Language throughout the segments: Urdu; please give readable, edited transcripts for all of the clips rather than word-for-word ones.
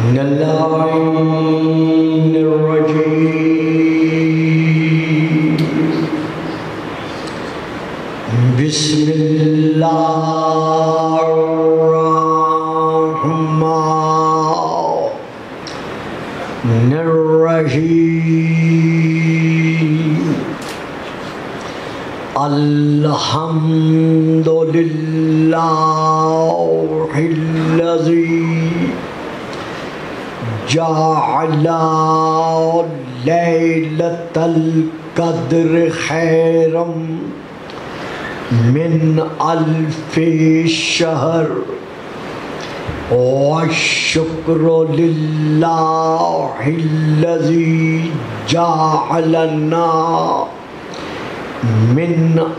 من اللعين الرجيم. بسم الله الرحمن الرحيم. الحمد لله الذي جعل ليلة القدر خيرا من 1000 شهر. والشكر لله الذي جعلنا من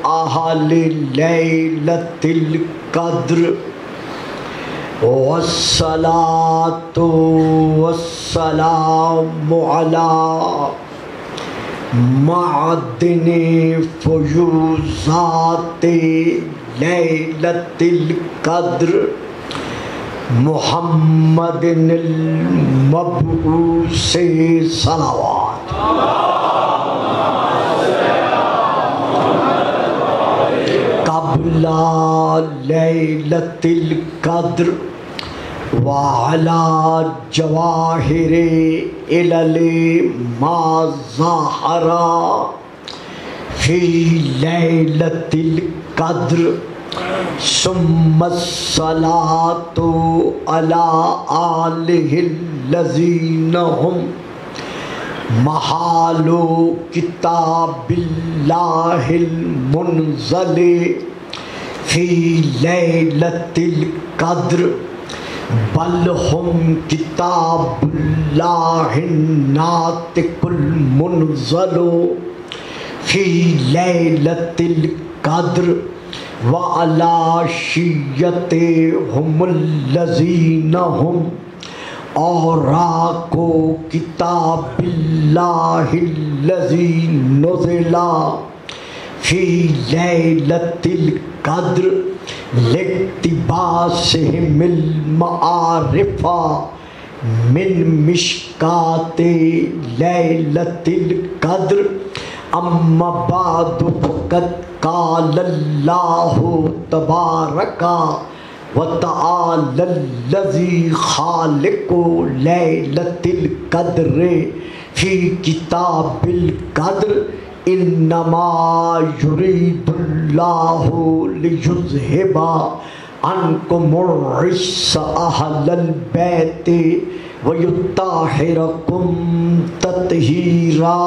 أهل ليلة القدر. والصلاة والسلام على معدن فيوزات ليلة القدر محمد المبعوث صلوات. قبل ليلة القدر وعلى جواهر علل ما ظهر في ليلة القدر. ثم الصلاة على آله الذين هم محال كتاب الله المنزل في ليلة القدر. بل هم كتاب الله الناطق المنزل في ليلة القدر. وعلى شيعتهم الذين هم اوراق كتاب الله الذي نزل في ليلة القدر لاقتباسهم المعارف من مشكات ليلة القدر. أما بعد فقد قال الله تبارك وتعالى الذي خالق ليلة القدر في كتاب القدر. إنما يريد الله ليذهب عنكم الرجس أهل البيت ويطهركم تطهيرا.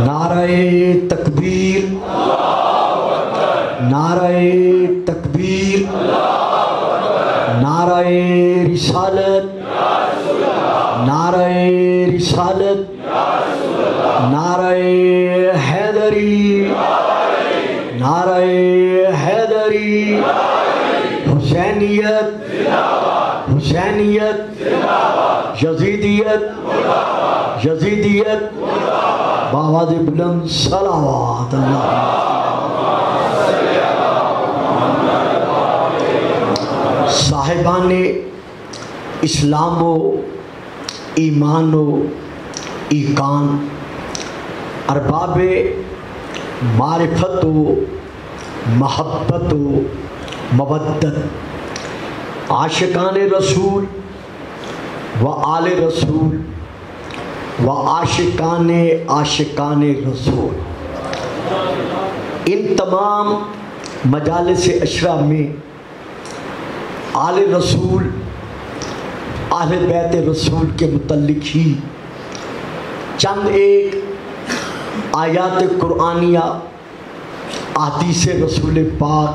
نعرہ تکبیر، نعرہ تکبیر، نعرہ رسالت، نعرہ رسالت، نعرہ حیدری، نعرہ حیدری. حسینیت، حسینیت، یزیدیت، یزیدیت. بآواز بلند صلوات اللہ. صاحبان اسلام و ایمان و ایقان، ارباب معرفت و محبت و مودت، عاشقان رسول و آل رسول و عاشقان رسول، ان تمام مجالس عشرہ میں آل رسول، اہل بیت رسول کے متعلق ہی چند ایک آیات قرآنیہ، احادیث رسول پاک،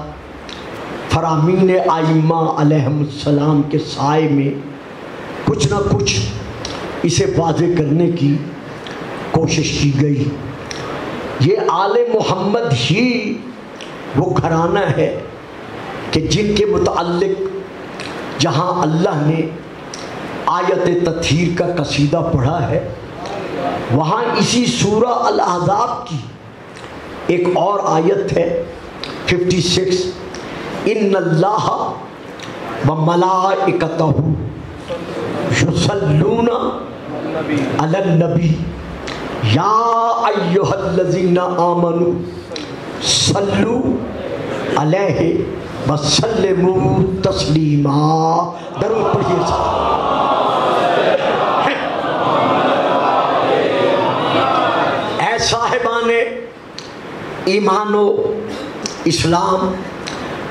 فرامین ائمہ علیہم السلام کے سائے میں کچھ نہ کچھ اسے واضح کرنے کی کوشش کی گئی. یہ آل محمد ہی وہ گھرانہ ہے کہ جن کے متعلق جہاں اللہ نے آیت تطہیر کا قصیدہ پڑھا ہے، وہاں اسی سورہ الاحزاب کی ایک اور آیت ہے 56 ان اللہ و ملائکتہ یصلون علی النبی یا ایھا الذین آمنوا صلوا علیہ وسلموا تسلیما. درود پڑھیے. اے صاحبان ایمان و اسلام،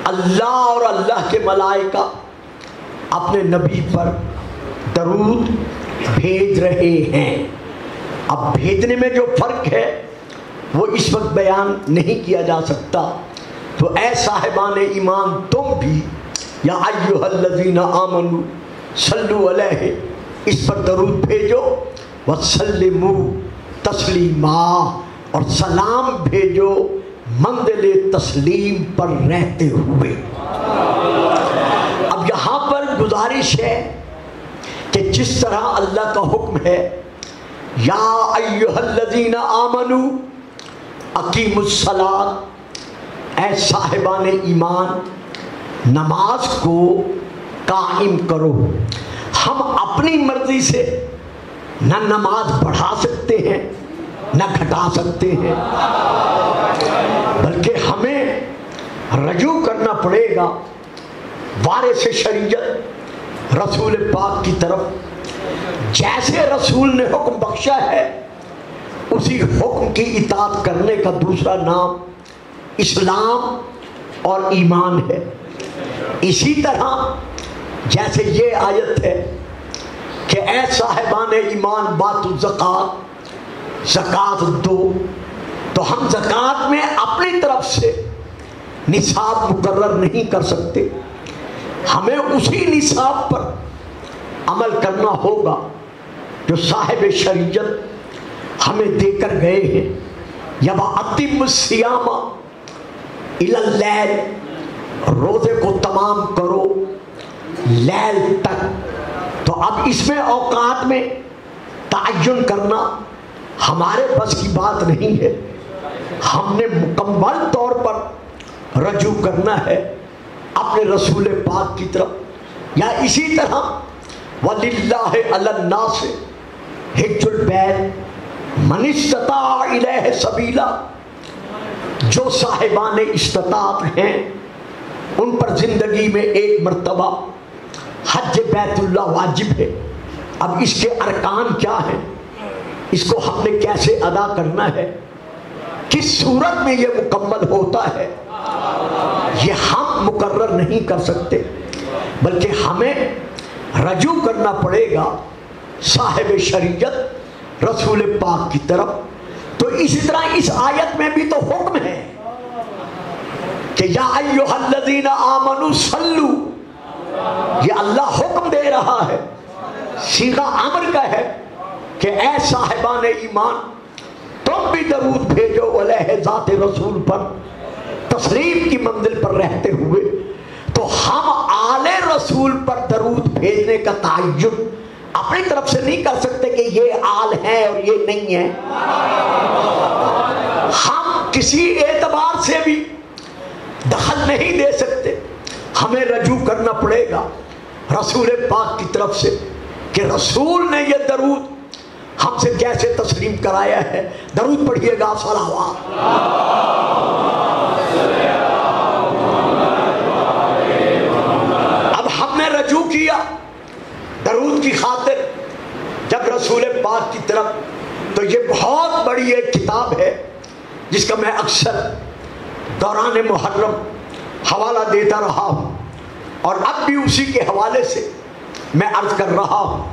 اللہ اور اللہ کے ملائکہ اپنے نبی پر درود بھیج رہے ہیں. اب بھیجنے میں جو فرق ہے وہ اس وقت بیان نہیں کیا جا سکتا. تو اے صاحبان ایمان تم بھی یا ایھا الذین آمنوا صلوا علیہ اس پر درود بھیجو، وسلموا تسلیما اور سلام بھیجو منزل تسلیم پر رہتے ہوئے. اب یہاں پر گزارش ہے کہ جس طرح اللہ کا حکم ہے یا ایھا الذین آمنوا اقیموا الصلاۃ، اے صاحبان ایمان نماز کو قائم کرو. ہم اپنی مرضی سے نہ نماز بڑھا سکتے ہیں نہ گھٹا سکتے ہیں، بلکہ ہمیں رجوع کرنا پڑے گا وارث شریعت رسول پاک کی طرف. جیسے رسول نے حکم بخشا ہے اسی حکم کی اطاعت کرنے کا دوسرا نام اسلام اور ایمان ہے. اسی طرح جیسے یہ آیت ہے کہ اے صاحبان ایمان باتوا الزکوٰۃ، زکوٰۃ دو، تو ہم زکوٰۃ میں اپنی طرف سے نصاب مقرر نہیں کر سکتے. ہمیں اسی نصاب پر عمل کرنا ہوگا جو صاحب شریعت ہمیں دے کر گئے ہیں. یا وَأَتِمُّ الصِّيَامَ إِلَى اللَّيْلِ، روزے کو تمام کرو لیل تک. تو اب اس میں اوقات میں تعین کرنا ہمارے بس کی بات نہیں ہے. ہم نے مکمل طور پر رجوع کرنا ہے اپنے رسول پاک کی طرف. یا اسی طرح وَلِلَّهِ عَلَى النَّاسِ حِجُّ الْبَيْتِ مَنِ اسْتَطَاعَ إِلَيْهِ سَبِيلًا، جو صاحبان استطاعت ہیں ان پر زندگی میں ایک مرتبہ حج بیت اللہ واجب ہے. اب اس کے ارکان کیا ہیں، اس کو ہم نے کیسے ادا کرنا ہے، کس صورت میں یہ مکمل ہوتا ہے، یہ ہم مقرر نہیں کر سکتے، بلکہ ہمیں رجوع کرنا پڑے گا صاحب شریعت رسول پاک کی طرف. تو اسی طرح اس آیت میں بھی تو حکم ہے کہ یا ایھا الذین آمنوا صلوا، یہ اللہ حکم دے رہا ہے، صیغہ امر کا ہے کہ اے صاحبان ایمان تم بھی درود بھیجو علیہ ذات رسول پر تسلیم کی منزل پر رہتے ہوئے. تو ہم آل رسول پر درود بھیجنے کا تعین اپنی طرف سے نہیں کر سکتے کہ یہ آل ہے اور یہ نہیں ہے. ہم کسی اعتبار سے بھی دخل نہیں دے سکتے. ہمیں رجوع کرنا پڑے گا رسول پاک کی طرف سے کہ رسول نے یہ درود ہم سے کیسے تسلیم کرایا ہے. درود پڑھیے گا صلوات. اب ہم نے رجوع کیا درود کی خاطر جب رسول پاک کی طرف، تو یہ بہت بڑی ایک کتاب ہے جس کا میں اکثر دوران محرم حوالہ دیتا رہا ہوں اور اب بھی اسی کے حوالے سے میں عرض کر رہا ہوں.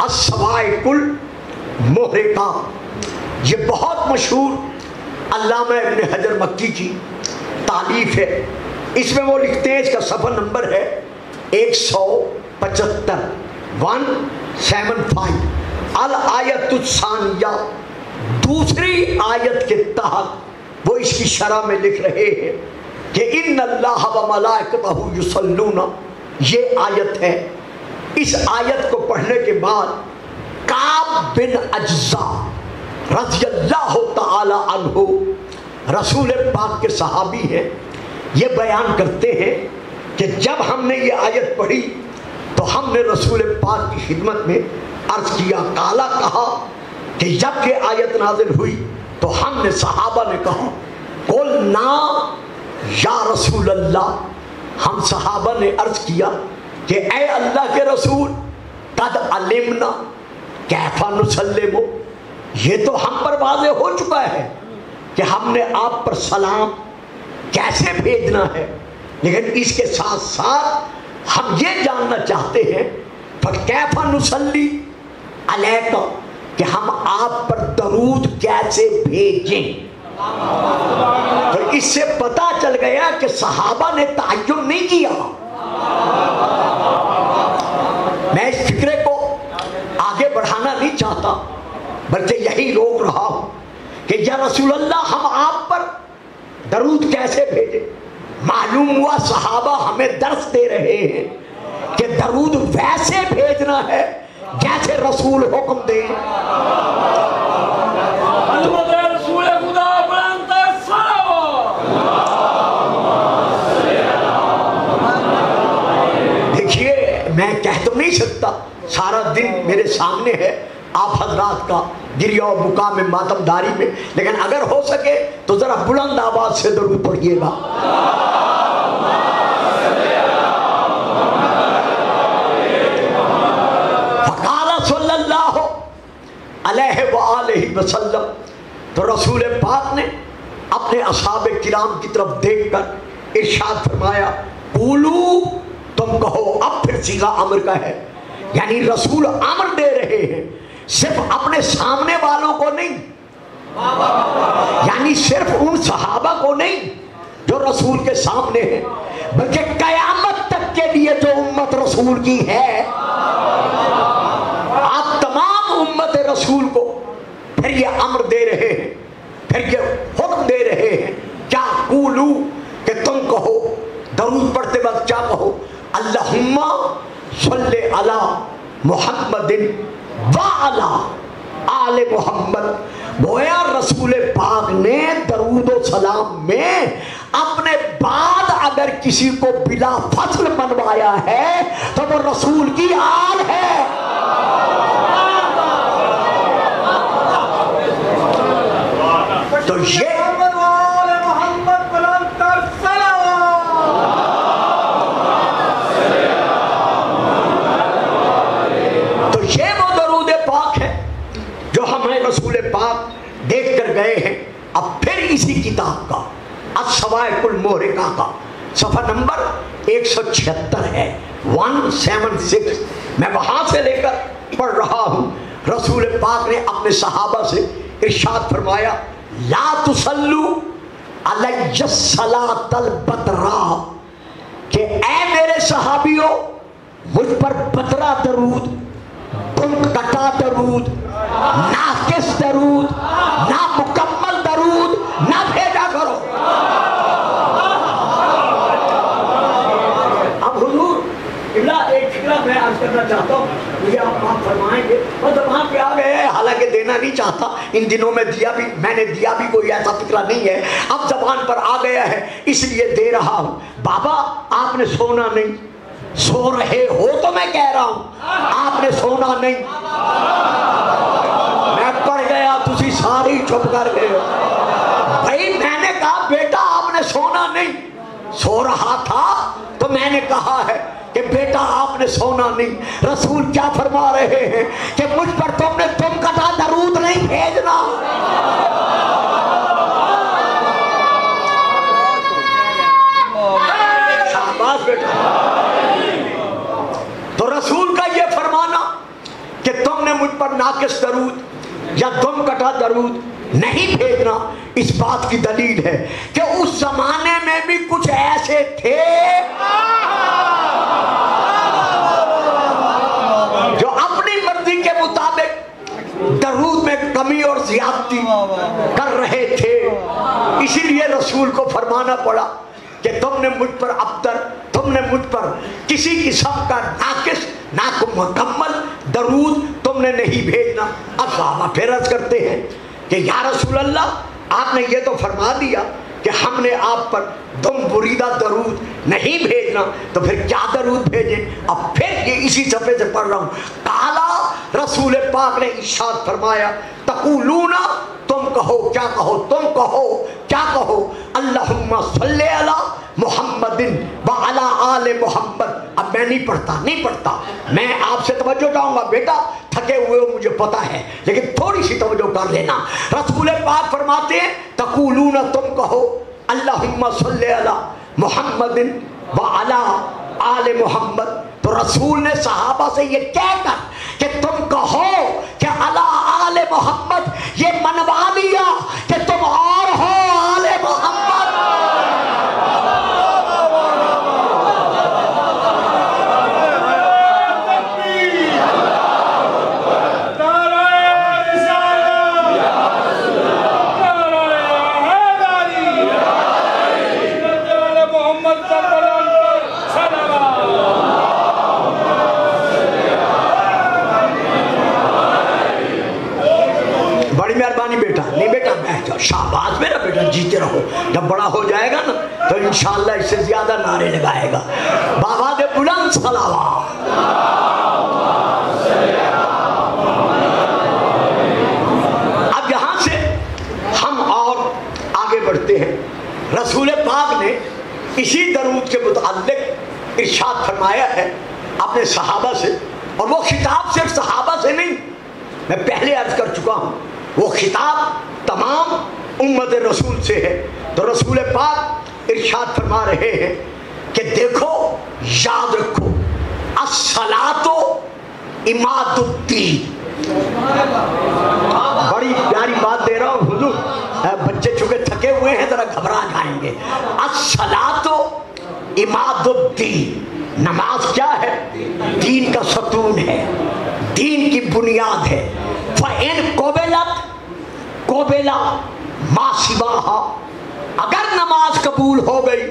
الصواعق المحرقات، یہ بہت مشہور علامہ ابن حجر مکی کی تالیف ہے. اس میں وہ لکھتے ہیں، اس کا صفحہ نمبر ہے 175 175 الآیت الثانیہ، دوسری آیت کے تحت وہ اس کی شرح میں لکھ رہے ہیں کہ ان اللہ و ملائکتہ یصلون. یہ آیت ہے. اس آیت کو پڑھنے کے بعد کعب بن اجزا رضی اللہ تعالی عنہ رسول پاک کے صحابی ہیں، یہ بیان کرتے ہیں کہ جب ہم نے یہ آیت پڑھی تو ہم نے رسول پاک کی خدمت میں عرض کیا، کالا کہا کہ جب یہ آیت نازل ہوئی تو ہم نے صحابہ نے کہا قلنا یا رسول اللہ، ہم صحابہ نے عرض کیا کہ اے اللہ کے رسول قد علمنا کیف نسلم، یہ تو ہم پر واضح ہو چکا ہے کہ ہم نے آپ پر سلام کیسے بھیجنا ہے، لیکن اس کے ساتھ ساتھ ہم یہ جاننا چاہتے ہیں فکیف نصلی علیک، کہ ہم آپ پر درود کیسے بھیجیں۔ تو اس سے پتہ چل گیا کہ صحابہ نے تعجب نہیں کیا۔ میں اس فکرے کو آگے بڑھانا نہیں چاہتا، بلکہ یہی روک رہا ہوں کہ یا رسول اللہ ہم آپ پر درود کیسے بھیجیں۔ معلوم ہوا صحابہ ہمیں درس دے رہے ہیں کہ درود ویسے بھیجنا ہے جیسے رسول حکم دے۔ دیکھیے میں کہہ تو نہیں سکتا، سارا دن میرے سامنے ہے آپ حضرات کا گریہ و بکا میں، ماتم داری میں، لیکن اگر ہو سکے تو ذرا بلند آواز سے درود پڑھیے گا۔ فقال صلی اللہ علیہ وآلہ وسلم، تو رسول پاک نے اپنے اصحاب کرام کی طرف دیکھ کر ارشاد فرمایا قولو، تم کہو۔ اب پھر صیغہ امر کا ہے، یعنی رسول امر دے رہے ہیں، صرف اپنے سامنے والوں کو نہیں، یعنی صرف ان صحابہ کو نہیں جو رسول کے سامنے ہیں، بلکہ قیامت تک کے لیے جو امت رسول کی ہے، آپ تمام امت رسول کو پھر یہ امر دے رہے ہیں، پھر یہ حکم دے رہے ہیں کیا قولو، کہ تم کہو درود پڑھتے وقت کیا کہو، اللہم صلی علی محمد وعلی آل محمد۔ گویا رسول پاک نے درود و سلام میں اپنے بعد اگر کسی کو بلا فصل منوایا ہے تو وہ رسول کی آل ہے۔ تو یہ رسول پاک دیکھ کر گئے ہیں۔ اب پھر اسی کتاب کا الصواعق المحرقہ کا صفحہ نمبر 176 ہے، 176، میں وہاں سے لے کر پڑھ رہا ہوں۔ رسول پاک نے اپنے صحابہ سے ارشاد فرمایا لا تصلو علی الصلاۃ البتراء، کہ اے میرے صحابیوں مجھ پر بترا درود، تم کٹا درود، ناقص درود، نہ مکمل درود نہ بھیجا کرو۔ اب حضور ایک فکرہ میں عرض کرنا چاہتا ہوں، مجھے آپ معاف فرمائیں گے، اور زبان پہ آ گئے ہیں، حالانکہ دینا نہیں چاہتا، ان دنوں میں میں نے دیا بھی کوئی ایسا فکرہ نہیں ہے، اب زبان پر آ گیا ہے اس لیے دے رہا ہوں۔ بابا آپ نے سونا نہیں، سو رہے ہو تو میں کہہ رہا ہوں، آپ نے سونا نہیں، میں پڑھ گیا تسی ساری چھپ کر گئے ہو۔ بھائی میں نے کہا بیٹا آپ نے سونا نہیں، سو رہا تھا تو میں نے کہا ہے کہ بیٹا آپ نے سونا نہیں۔ رسول کیا فرما رہے ہیں کہ مجھ پر تم نے تم کٹا درود نہیں بھیجنا۔ شاباش بیٹا۔ تو رسول کا یہ فرمانا کہ تم نے مجھ پر ناقص درود یا دم کٹا درود نہیں بھیجنا، اس بات کی دلیل ہے کہ اس زمانے میں بھی کچھ ایسے تھے جو اپنی مرضی کے مطابق درود میں کمی اور زیادتی کر رہے تھے، اسی لیے رسول کو فرمانا پڑا کہ تم نے مجھ پر ابتر، تم نے مجھ پر کسی قسم کا ناقص نہ مکمل درود تم نے نہیں بھیجنا۔ اب صحابہ پھر عرض کرتے ہیں کہ یا رسول اللہ آپ نے یہ تو فرما دیا کہ ہم نے آپ پر دم بریدہ درود نہیں بھیجنا تو پھر کیا درود بھیجیں؟ اب پھر یہ اسی صفحے سے پڑھ رہا ہوں. کالا رسول پاک نے ارشاد فرمایا تقولون، تم کہو کیا کہو، تم کہو کیا کہو، اللہم صلی علی محمد وعلی آل محمد. اب میں نہیں پڑھتا، میں آپ سے توجہ چاہوں گا بیٹا، تھکے ہوئے ہو مجھے پتا ہے لیکن تھوڑی سی توجہ کر لینا. رسول پاک فرماتے ہیں تقولون، تم کہو اللہم صلی علی محمد وعلی آل محمد. تو رسول نے صحابہ سے یہ کہہ کر کہ تم کہو کہ علی آل محمد، یہ منوا لیا کہ تم اور ہو آل محمد. شاباش میرا بیٹا، جیتے رہو، جب بڑا ہو جائے گا نا تو انشاءاللہ اس سے زیادہ نعرے لگائے گا. بابا دے بلند صلوات. اب یہاں سے ہم اور آگے بڑھتے ہیں. رسول پاک نے اسی درود کے متعلق ارشاد فرمایا ہے اپنے صحابہ سے، اور وہ خطاب صرف صحابہ سے نہیں، میں پہلے عرض کر چکا ہوں، وہ خطاب تمام امت رسول سے ہے. تو رسول پاک ارشاد فرما رہے ہیں کہ دیکھو، یاد رکھو، الصلاۃ عماد الدین. بڑی پیاری بات دے رہا ہوں حضور، بچے چونکہ تھکے ہوئے ہیں ذرا گھبرا جائیں گے. الصلاۃ عماد الدین، نماز کیا ہے؟ دین کا ستون ہے، دین کی بنیاد ہے. فَإِن قُبِلَتْ قُبِلَ مَا سِوَاهَا، اگر نماز قبول ہو گئی،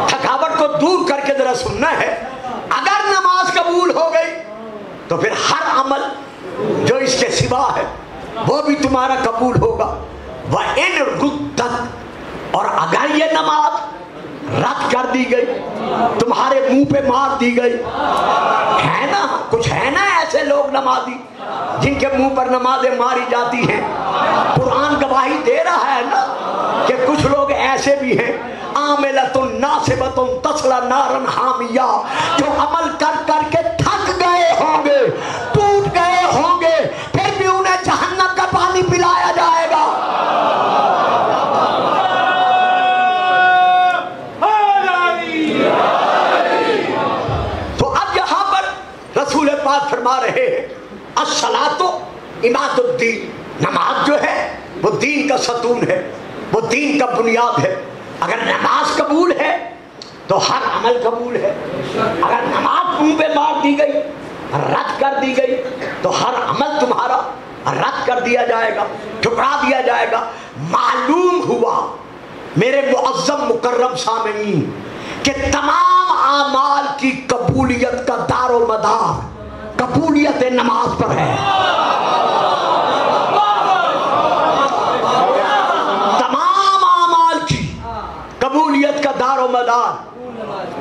تھکاوٹ کو دور کر کے ذرا سننا ہے، اگر نماز قبول ہو گئی تو پھر ہر عمل جو اس کے سوا ہے وہ بھی تمہارا قبول ہوگا. وَإِن رُدَّتْ، اور اگر یہ نماز رد کر دی گئی، تمہارے منہ پہ مار دی گئی، ہے نا کچھ، ہے نا ایسے لوگ نمازی جن کے منہ پر نمازیں ماری جاتی ہیں. قرآن گواہی دے رہا ہے نا کہ کچھ لوگ ایسے بھی ہیں، عاملۃ ناصبۃ تصلی نارا حامیہ، جو عمل کر کر کے تھک گئے ہوں گے، ٹوٹ گئے ہوں گے، پھر بھی انہیں جہنم کا پانی پلایا جائے گا. رسول پاک فرما رہے ہیں الصلاۃ عماد الدین، نماز جو ہے وہ دین کا ستون ہے، وہ دین کا بنیاد ہے. اگر نماز قبول ہے تو ہر عمل قبول ہے. اگر نماز منہ پہ مار دی گئی، رد کر دی گئی، تو ہر عمل تمہارا رد کر دیا جائے گا، ٹھکرا دیا جائے گا. معلوم ہوا میرے معظم مکرم سامعین کہ تمام اعمال کی قبولیت کا دار و مدار قبولیت نماز پر ہے. تمام اعمال کی قبولیت کا دار و مدار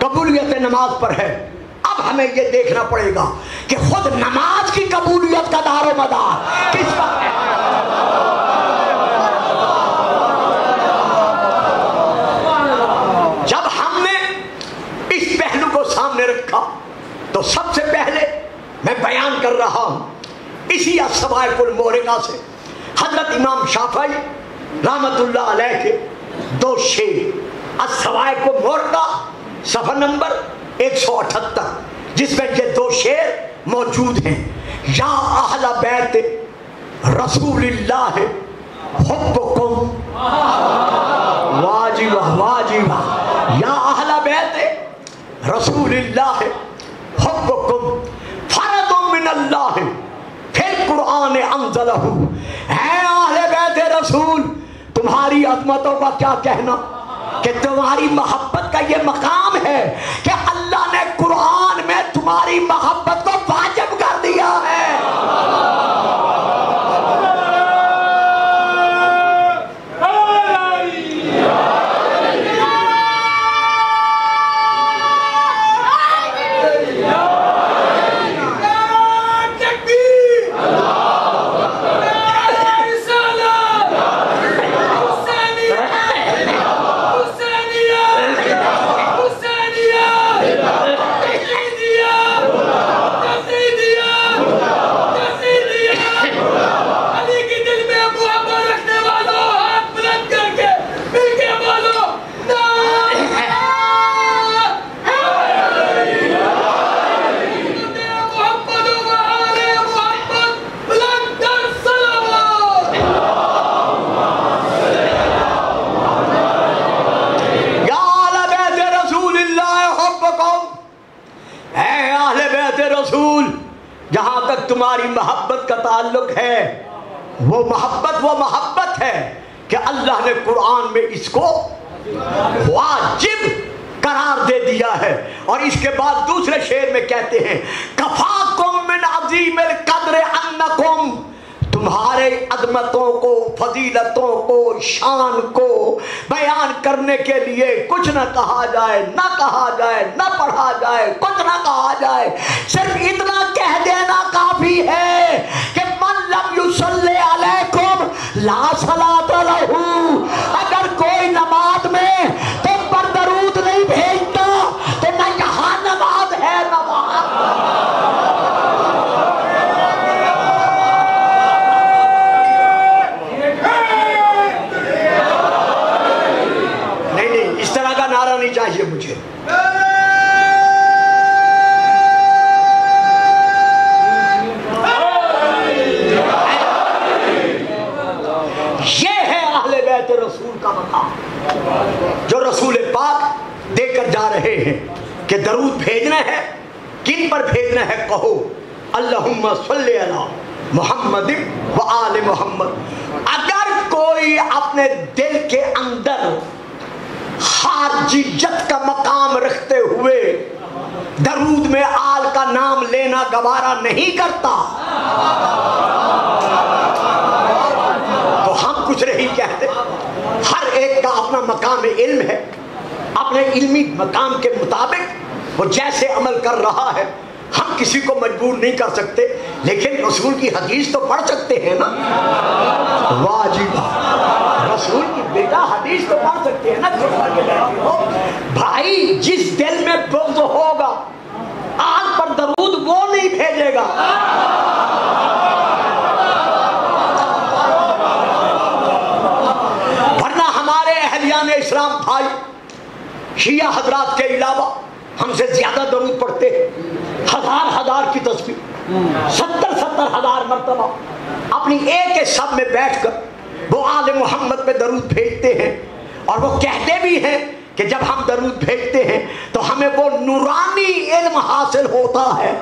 قبولیت نماز پر ہے. اب ہمیں یہ دیکھنا پڑے گا کہ خود نماز کی قبولیت کا دار و مدار کس پر ہے. جب ہم نے اس پہلو کو سامنے رکھا تو سب سے پہلے میں بیان کر رہا ہوں اسی الصواعق المحرقہ سے حضرت امام شافعی رحمت اللہ علیہ کے دو شعر، الصواعق المحرقہ صفحہ نمبر 178، جس میں یہ دو شعر موجود ہیں. یا اہل بیت رسول اللہ حبکم، واجب واجب، یا اہل بیت رسول اللہ حبکم فرض من اللہ، پھر قرآن انزلہ. اے اہل بیت رسول، تمہاری عظمتوں کا کیا کہنا کہ تمہاری محبت کا یہ مقام ہے کہ اللہ نے قرآن میں تمہاری محبت کو واجب کر دیا ہے. تعلق ہے وہ محبت ہے کہ اللہ نے قرآن میں اس کو واجب قرار دے دیا ہے. اور اس کے بعد دوسرے شعر میں کہتے ہیں کفاکم من عظیم القدر انکم، تمہارے عظمتوں کو، فضیلتوں کو، شان کو بیان کرنے کے لیے کچھ نہ کہا جائے، نہ کہا جائے، نہ پڑھا جائے، کچھ نہ کہا جائے، صرف اتنا کہہ دینا کافی ہے کہ من لم یصلی علیکم لا صلاۃ لہ. اگر کوئی نماز میں تم پر درود نہیں بھیجتا تو نہ یہاں نماز ہے نہ وہاں. اس طرح کا نعرہ نہیں چاہیے مجھے. یہ ہے اہل بیت رسول کا مقام جو رسول پاک دے کر جا رہے ہیں کہ درود بھیجنا ہے. کن پر بھیجنا ہے؟ کہو اللہم صلی علی محمد و آل محمد. اگر کوئی اپنے دل کے اندر خارجیت کا مقام رکھتے ہوئے درود میں آل کا نام لینا گوارا نہیں کرتا تو ہم کچھ نہیں کہتے. ہر ایک کا اپنا مقام علم ہے، اپنے علمی مقام کے مطابق وہ جیسے عمل کر رہا ہے. ہم کسی کو مجبور نہیں کر سکتے، لیکن رسول کی حدیث تو پڑھ سکتے ہیں نا. واجب رسول کی بیٹا حدیث تو پڑھ سکتے ہیں نا. بھائی جس دل میں بغض ہوگا آل پر درود وہ نہیں بھیجے گا. ورنہ ہمارے اہلیان اسلام بھائی شیعہ حضرات کے علاوہ ہم سے زیادہ درود پڑھتے ہیں. ہزار کی تسبیح، 70,000 مرتبہ اپنی ایک سب میں بیٹھ کر وہ آل محمد پہ درود بھیجتے ہیں. اور وہ کہتے بھی ہیں کہ جب ہم درود بھیجتے ہیں تو ہمیں وہ نورانی علم حاصل ہوتا ہے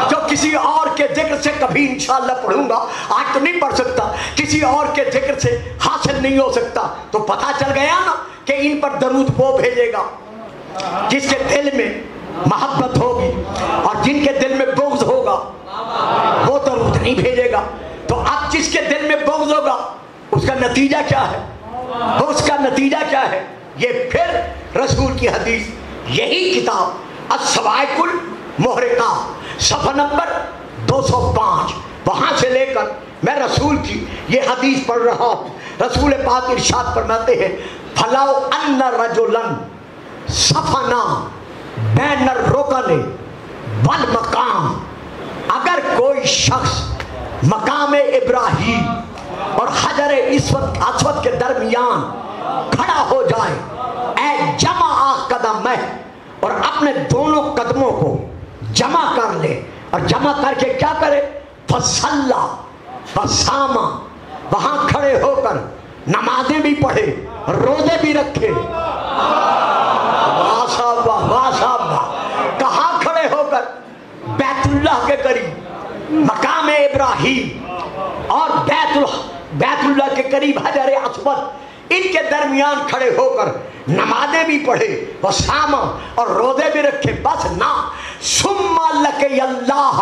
جو کسی اور کے ذکر سے کبھی انشاءاللہ پڑھوں گا. آج تو نہیں پڑھ سکتا، کسی اور کے ذکر سے حاصل نہیں ہو سکتا. تو پتہ چل گیا نا کہ ان پر درود وہ بھیجے گا جس کے دل میں محبت ہوگی، اور جن کے دل میں بغض ہوگا وہ درود نہیں بھیجے گا. تو اب جس کے دل میں بغض ہوگا اس کا نتیجہ کیا ہے؟ اس کا نتیجہ کیا ہے؟ یہ پھر رسول کی حدیث، یہی کتاب الصواعق المحرقہ صفحہ نمبر 205، وہاں سے لے کر میں رسول کی یہ حدیث پڑھ رہا ہوں. رسول پاک ارشاد فرماتے ہیں فَلَوْ أَنَّ رَجُلًا صَفَنَا بین الرکن والمقام. اگر کوئی شخص مقام ابراہیم اور حجر اسود کے درمیان کھڑا ہو جائے، اے جمع قدمہ، اور اپنے دونوں قدموں کو جمع کر لے، اور جمع کر کے کیا کرے؟ فصلا وصاما، وہاں کھڑے ہو کر نمازیں بھی پڑھے، روزے بھی رکھے. کہاں کھڑے ہو کر؟ بیت اللہ کے قریب مقام ابراہیم اور بیت اللہ کے قریب حجر اسود، ان کے درمیان کھڑے ہو کر نمازیں بھی پڑھے، وصاما اور روزے بھی رکھے. بس نہ ثم لقی اللہ،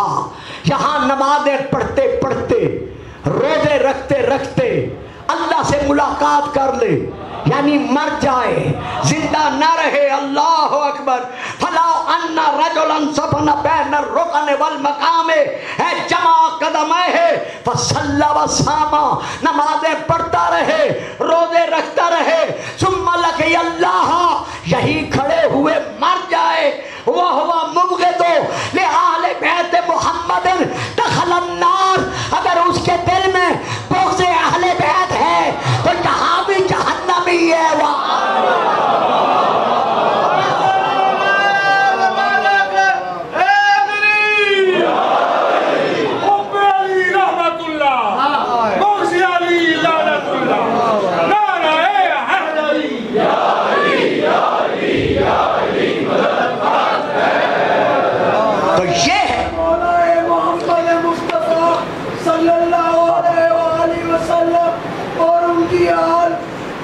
یہاں نمازیں پڑھتے پڑھتے روزے رکھتے رکھتے اللہ سے ملاقات کر لے، یعنی مر جائے، زندہ نہ رہے. اللہ اکبر. فَلَوْ أَنَّ رَجُلًا صَفَنَ بَيْنَ الرُّكَنِ وَالْمَقَامِ، اے جمع قدمہ ہے، فَصَلَّ وَصَامَ، نمازیں پڑھتا رہے، روزے رکھتا رہے. ثُمَّ لَقِيَ اللَّهَ، یہی کھڑے ہوئے مر جائے. وَهُوَ مُبْغِضُ لِأَهْلِ بَيْتِ مُحَمَّدٍ دَخَلَ النَّارِ، اگر اس کے دل میں بغض اہل بیت ہے تو یہاں بھی جہنم ہی ہے.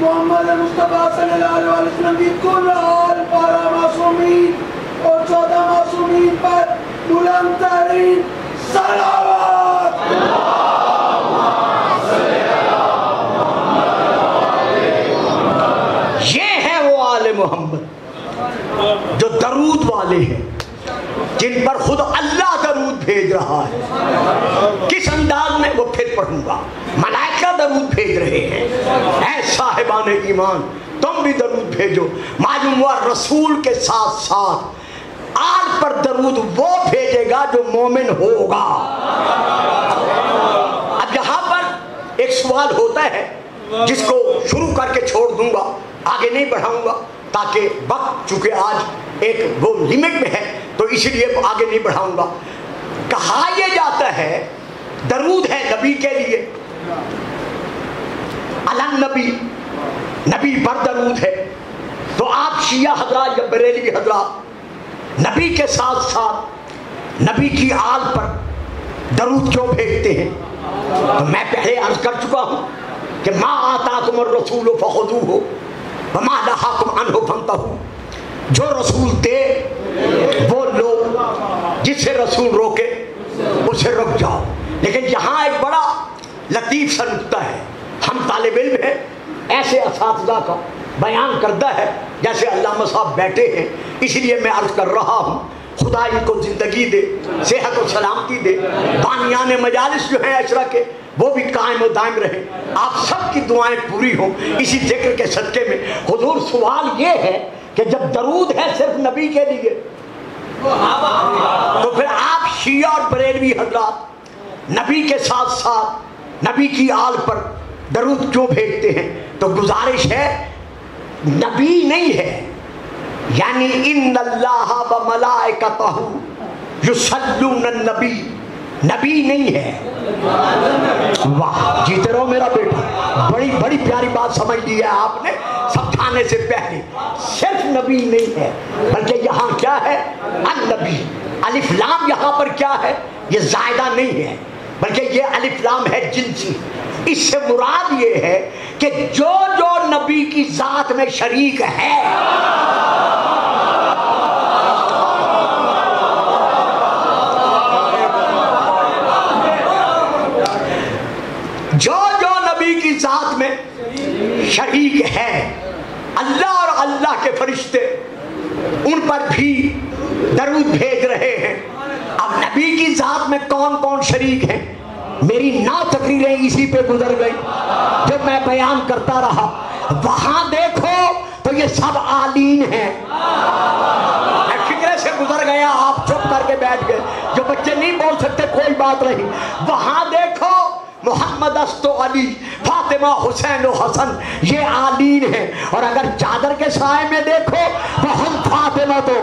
محمد مصطفیٰ صلی اللہ علیہ وسلم کی کل آل 12 معصومین اور 14 معصومین پر بلند ترین صلوات۔ یہ ہے وہ آل محمد جو درود والے ہیں، جن پر خود اللہ درود بھیج رہا ہے۔ کس انداز میں وہ پھر پڑھوں گا۔ ملائکہ درود بھیج رہے ہیں، اے صاحبان ایمان تم بھی درود بھیجو۔ معلوم ہوا رسول کے ساتھ ساتھ آل پر درود وہ بھیجے گا جو مومن ہوگا۔ اب یہاں پر ایک سوال ہوتا ہے جس کو شروع کر کے چھوڑ دوں گا، آگے نہیں بڑھاؤں گا تاکہ وقت چونکہ آج ایک وہ لمٹ میں ہے تو اسی لیے آگے نہیں بڑھاؤں گا۔ کہا یہ جاتا ہے درود ہے نبی کے لیے، علن نبی، نبی پر درود ہے، تو آپ شیعہ حضرات یا بریلوی حضرات نبی کے ساتھ ساتھ نبی کی آل پر درود کیوں بھیجتے ہیں؟ تو میں پہلے عرض کر چکا ہوں کہ ما آتاکم الرسول فخذوہ وما نہاکم عنہ فانتہوا، جو رسول دے وہ لو، جس سے رسول روکے اسے رک جاؤ۔ لیکن یہاں ایک بڑا لطیف سا نکتہ ہے، ہم طالب علم ہیں، ایسے اساتذہ کا بیان کرتا ہے جیسے علامہ صاحب بیٹھے ہیں، اس لیے میں عرض کر رہا ہوں خدا ان کو زندگی دے، صحت و سلامتی دے، بانیان مجالس جو ہیں عشرہ کے وہ بھی قائم و دائم رہیں، آپ سب کی دعائیں پوری ہوں اسی ذکر کے صدقے میں۔ حضور سوال یہ ہے کہ جب درود ہے صرف نبی کے لیے تو پھر آپ شیعہ اور بریلوی حضرات نبی کے ساتھ ساتھ نبی کی آل پر درود کیوں بھیجتے ہیں؟ تو گزارش ہے نبی نہیں ہے، یعنی ان اللہ و ملائکتہ یصلون النبی، نبی نہیں ہے۔ واہ جیتے رہو میرا بیٹا، بڑی بڑی پیاری بات سمجھ لی ہے آپ نے سمجھانے سے پہلے۔ صرف نبی نہیں ہے بلکہ یہاں کیا ہے؟ النبی۔ الف لام یہاں پر کیا ہے؟ یہ زائدہ نہیں ہے بلکہ یہ الف لام ہے جنسی۔ اس سے مراد یہ ہے کہ جو جو نبی کی ذات میں شریک ہے، جو جو نبی کی ذات میں شریک ہے، اللہ اور اللہ کے فرشتے ان پر بھی درود بھیج رہے ہیں۔ اب نبی کی ذات میں کون کون شریک ہیں؟ میری 9 تقریریں اسی پہ گزر گئی جو میں بیان کرتا رہا۔ وہاں دیکھو تو یہ سب آلین ہیں، میں فکرے سے گزر گیا، آپ چپ کر کے بیٹھ گئے، جو بچے نہیں بول سکتے کوئی بات نہیں۔ وہاں دیکھو محمد است و علی، فاطمہ حسین و حسن، یہ آلین ہیں۔ اور اگر چادر کے سائے میں دیکھو تو ہم فاطمہ تو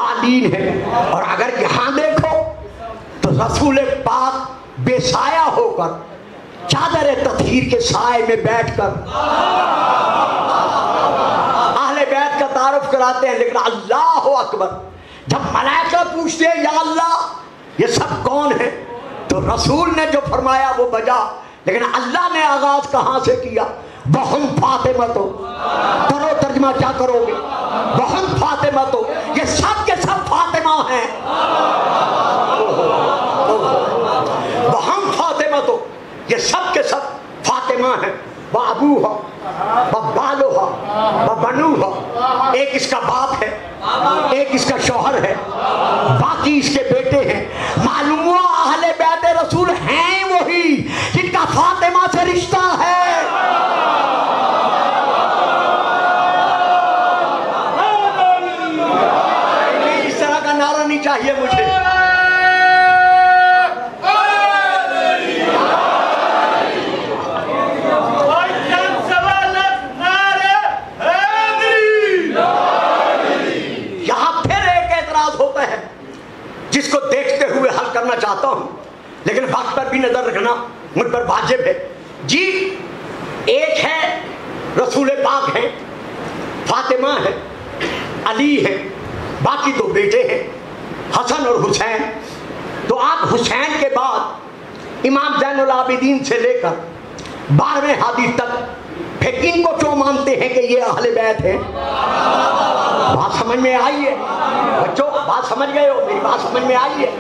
آلین ہے۔ اور اگر یہاں دیکھو تو رسول پاک بے سایہ ہو کر چادر تطہیر کے سائے میں بیٹھ کر اہل بیت کا تعارف کراتے ہیں۔ لیکن اللہ اکبر، جب ملائکہ پوچھتے ہیں یا اللہ یہ سب کون ہیں، تو رسول نے جو فرمایا وہ بجا، لیکن اللہ نے آغاز کہاں سے کیا؟ بہن فاطمہ تو کرو ترجمہ کیا کرو گے؟ بہن فاطمہ تو، یہ سب کے سب فاطمہ ہیں۔ بہن فاطمہ تو، یہ سب کے سب فاطمہ ہیں۔ وَأَبُوهَا وَبَالُوهَا وَبَنُوهَا، ایک اس کا باپ ہے، ایک اس کا شوہر ہے، باقی اس کے بیٹے ہیں۔ معلوم ہوا اہل بیت رسول ہیں وہی جن کا فاطمہ سے رشتہ ہے۔ اس طرح کا نعرہ نہیں چاہیے مجھے۔ جس کو دیکھتے ہوئے حل کرنا چاہتا ہوں لیکن وقت پر بھی نظر رکھنا مجھ پر واجب ہے۔ جی ایک ہے رسول پاک ہیں، فاطمہ ہے، علی ہے، باقی دو بیٹے ہیں حسن اور حسین. تو آپ حسین کے بعد امام زین العابدین سے لے کر 12ویں ہادی تک پھر ان کو کیوں مانتے ہیں کہ یہ اہل بیت ہیں؟ بات سمجھ میں آئی ہے بچوں؟ بات سمجھ گئے ہو؟ میری بات سمجھ میں آئی ہے؟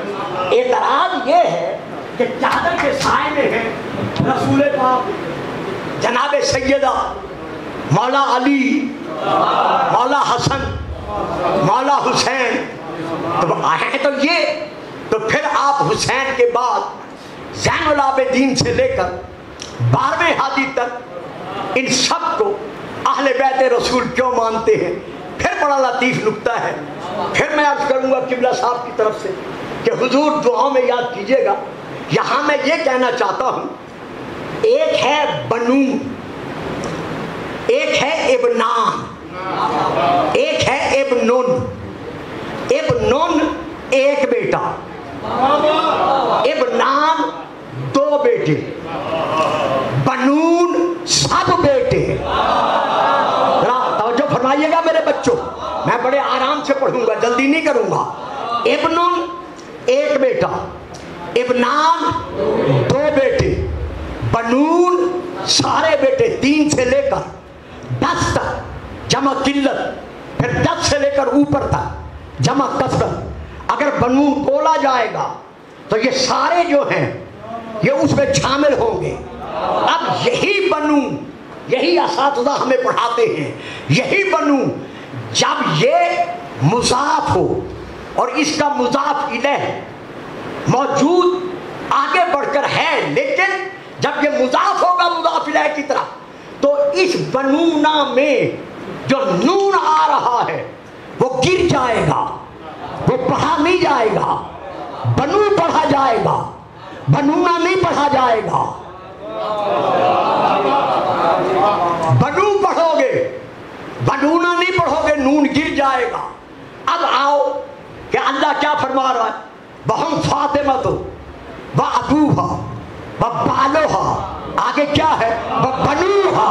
اعتراض یہ ہے کہ چادر کے سائے میں ہیں رسول پاک جناب سیدہ مولا علی، مولا حسن، مولا حسین. تو ہیں تو یہ، تو پھر آپ حسین کے بعد زین العابدین سے لے کر 12ویں ہادی تک ان سب کو اہل بیت رسول کیوں مانتے ہیں؟ پھر بڑا لطیف نکتہ ہے. پھر میں عرض کروں گا قبلہ صاحب کی طرف سے کہ حضور دعاؤں میں یاد کیجئے گا. یہاں میں یہ کہنا چاہتا ہوں، ایک ہے بنو، ایک ہے ابنان، ایک ہے ابنن. ابنن ایک بیٹا، ابنان دو بیٹے، بنون سب بیٹے. توجہ فرمائیے گا میرے بچوں، میں بڑے آرام سے پڑھوں گا، جلدی نہیں کروں گا. ابنن ایک بیٹا، ابنان دو بیٹے، بنون سارے بیٹے 3 سے لے کر 10 تک جمع قلت، پھر 10 سے لے کر اوپر تک جمع کثرت. اگر بنون بولا جائے گا تو یہ سارے جو ہیں یہ اس میں شامل ہوں گے. اب یہی بنون، یہی اساتذہ ہمیں پڑھاتے ہیں، یہی بنون جب یہ مضاف ہو اور اس کا مضاف الیہ موجود آگے بڑھ کر ہے، لیکن جب یہ مضاف ہوگا مضاف الیہ کی طرف تو اس بنونا میں جو نون آ رہا ہے وہ گر جائے گا، وہ پڑھا نہیں جائے گا. بنو پڑھا جائے گا، بنونا نہیں پڑھا جائے گا. بنو پڑھو گے، بنونا نہیں پڑھو گے، نون گر جائے گا. اب آؤ کہ اللہ کیا فرما رہا ہے؟ بہم فاطمہ تو ابوہا بالوہا، آگے کیا ہے؟ بنوہا.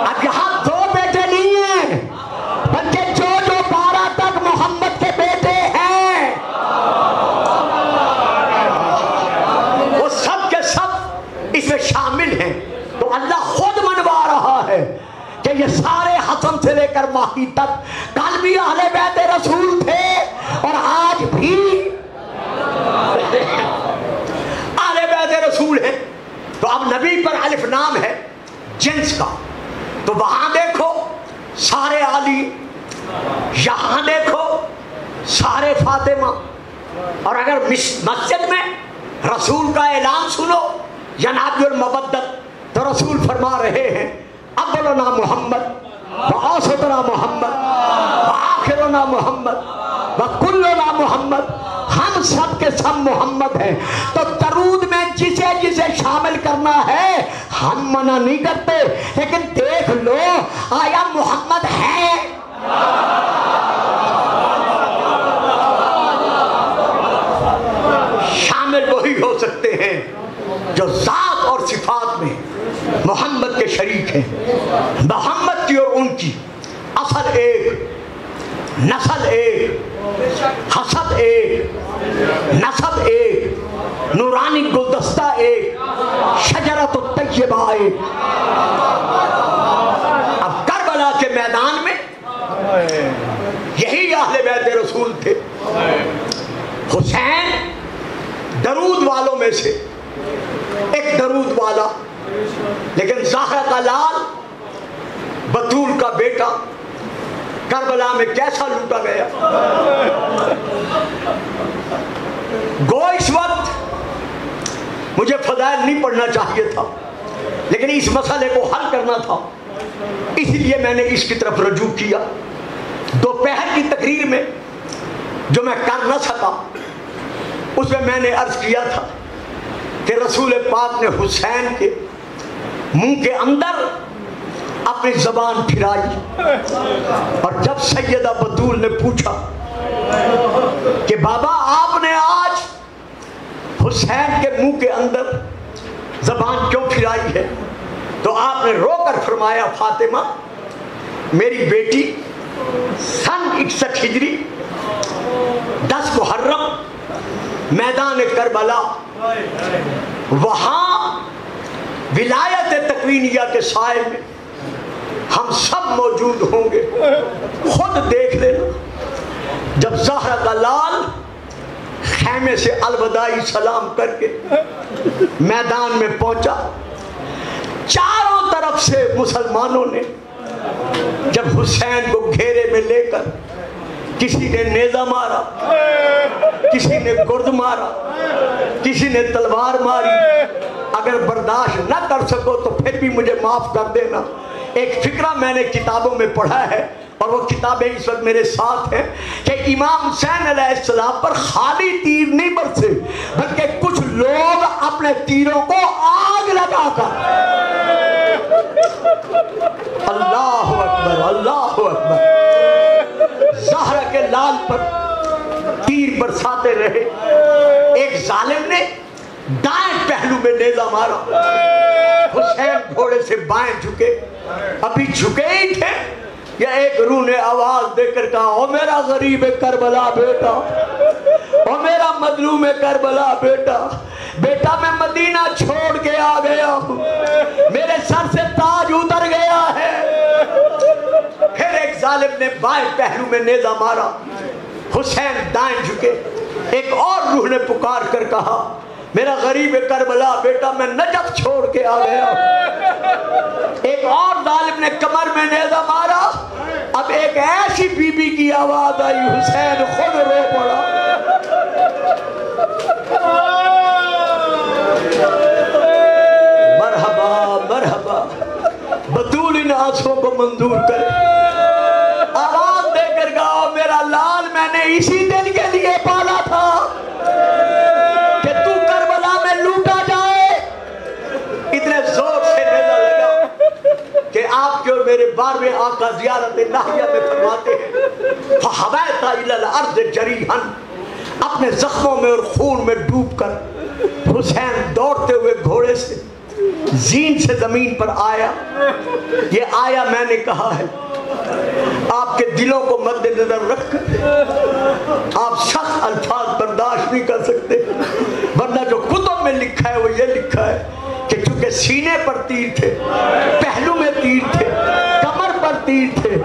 اب یہاں دو بیٹے نہیں ہیں بلکہ جو 12 تک محمد کے بیٹے ہیں وہ سب کے سب اس میں شامل ہیں. تو اللہ خود منوا رہا ہے کہ یہ سارے حسن سے لے کر ماہی تک کل بھی اہل بیت رسول تھے اور آج بھی اہل بیت رسول ہیں. تو اب نبی پر الف نام ہے جنس کا، تو وہاں دیکھو سارے علی، یہاں دیکھو سارے فاطمہ. اور اگر مسجد میں رسول کا اعلان سنو یا نابی المبدت تو رسول فرما رہے ہیں اولنا محمد وآخرنا محمد وآخرنا محمد وکلنا محمد، ہم سب کے سب محمد ہیں. تو درود میں جسے جسے شامل کرنا ہے ہم منع نہیں کرتے، لیکن دیکھ لو آیا محمد ہے؟ شامل وہی ہو سکتے ہیں جو ذات اور صفات میں محمد کے شریک ہیں. محمد کی اور ان کی اصل ایک، نسل ایک، حسب ایک، نسب ایک، نورانی گلدستہ ایک، شجرت الطیبہ ایک. اب کربلا کے میدان میں یہی اہل بیت رسول تھے. حسین درود والوں میں سے ایک درود والا، لیکن زہرا کا لال، بطول کا بیٹا کربلا میں کیسا لوٹا گیا. گو اس وقت مجھے فضائل نہیں پڑھنا چاہیے تھا، لیکن اس مسئلے کو حل کرنا تھا، اس لیے میں نے اس کی طرف رجوع کیا. دوپہر کی تقریر میں جو میں کر نہ سکا اس میں نے عرض کیا تھا کہ رسول پاک نے حسین کے منہ کے اندر اپنی زبان پھرائی، اور جب سیدہ بطول نے پوچھا کہ بابا آپ نے آج حسین کے منہ کے اندر زبان کیوں پھرائی ہے، تو آپ نے رو کر فرمایا فاطمہ میری بیٹی 61 ہجری 10 محرم میدان کربلا، وہاں ولایت تکوینیہ کے سائے میں ہم سب موجود ہوں گے۔ خود دیکھ لینا جب زہرا کا لال خیمے سے الوداعی سلام کر کے میدان میں پہنچا، چاروں طرف سے مسلمانوں نے جب حسین کو گھیرے میں لے کر کسی نے نیزہ مارا، کسی نے گرد مارا، کسی نے تلوار ماری، اگر برداشت نہ کر سکو تو پھر بھی مجھے معاف کر دینا۔ ایک فکرہ میں نے کتابوں میں پڑھا ہے اور وہ کتابیں اس وقت میرے ساتھ ہیں کہ امام حسین علیہ السلام پر خالی تیر نہیں برسے بلکہ کچھ لوگ اپنے تیروں کو آگ لگا کر، اللہ اکبر اللہ اکبر، زہرا کے لال پر تیر برساتے رہے۔ ایک ظالم نے دائیں پہلو میں نیزہ مارا، حسین گھوڑے سے بائیں جھکے، ابھی جھکے ہی تھے یا ایک روح نے آواز دے کر کہا، او میرا غریب کربلا بیٹا، او میرا مظلوم کربلا بیٹا، بیٹا میں مدینہ چھوڑ کے آ گیا ہوں، میرے سر سے تاج اتر گیا ہے۔ پھر ایک ظالم نے بائیں پہلو میں نیزہ مارا، حسین دائیں جھکے، ایک اور روح نے پکار کر کہا، میرا غریب کربلا بیٹا میں نجف چھوڑ کے آ گیا ہوں۔ ایک اور ظالم نے کمر میں نیزہ مارا، اب ایک ایسی بی بی کی آواز آئی، حسین خود رو پڑا۔ مرحبا مرحبا، بطول ان آنسوں کو منظور کرے، آواز دے کر کہا، میرا لال میں نے اسی دن کے لیے پالا تھا کہ تو کربلا میں لوٹا جائے۔ اتنے زور سے نیزہ لگا کہ آپ کے اور میرے 12ویں آقا زیارت ناہیہ میں فرماتے ہیں، فَحَوَيْتَ إِلَى الْأَرْضِ جَرِيحًا، اپنے زخموں میں اور خون میں ڈوب کر حسین دوڑتے ہوئے گھوڑے سے زین سے زمین پر آیا۔ یہ آیا میں نے کہا ہے، آپ کے دلوں کو مد نظر رکھ کر آپ سخت الفاظ برداشت نہیں کر سکتے، ورنہ جو کتب میں لکھا ہے وہ یہ لکھا ہے کہ چونکہ سینے پر تیر تھے، پہلو میں تیر تھے، کمر پر تیر تھے،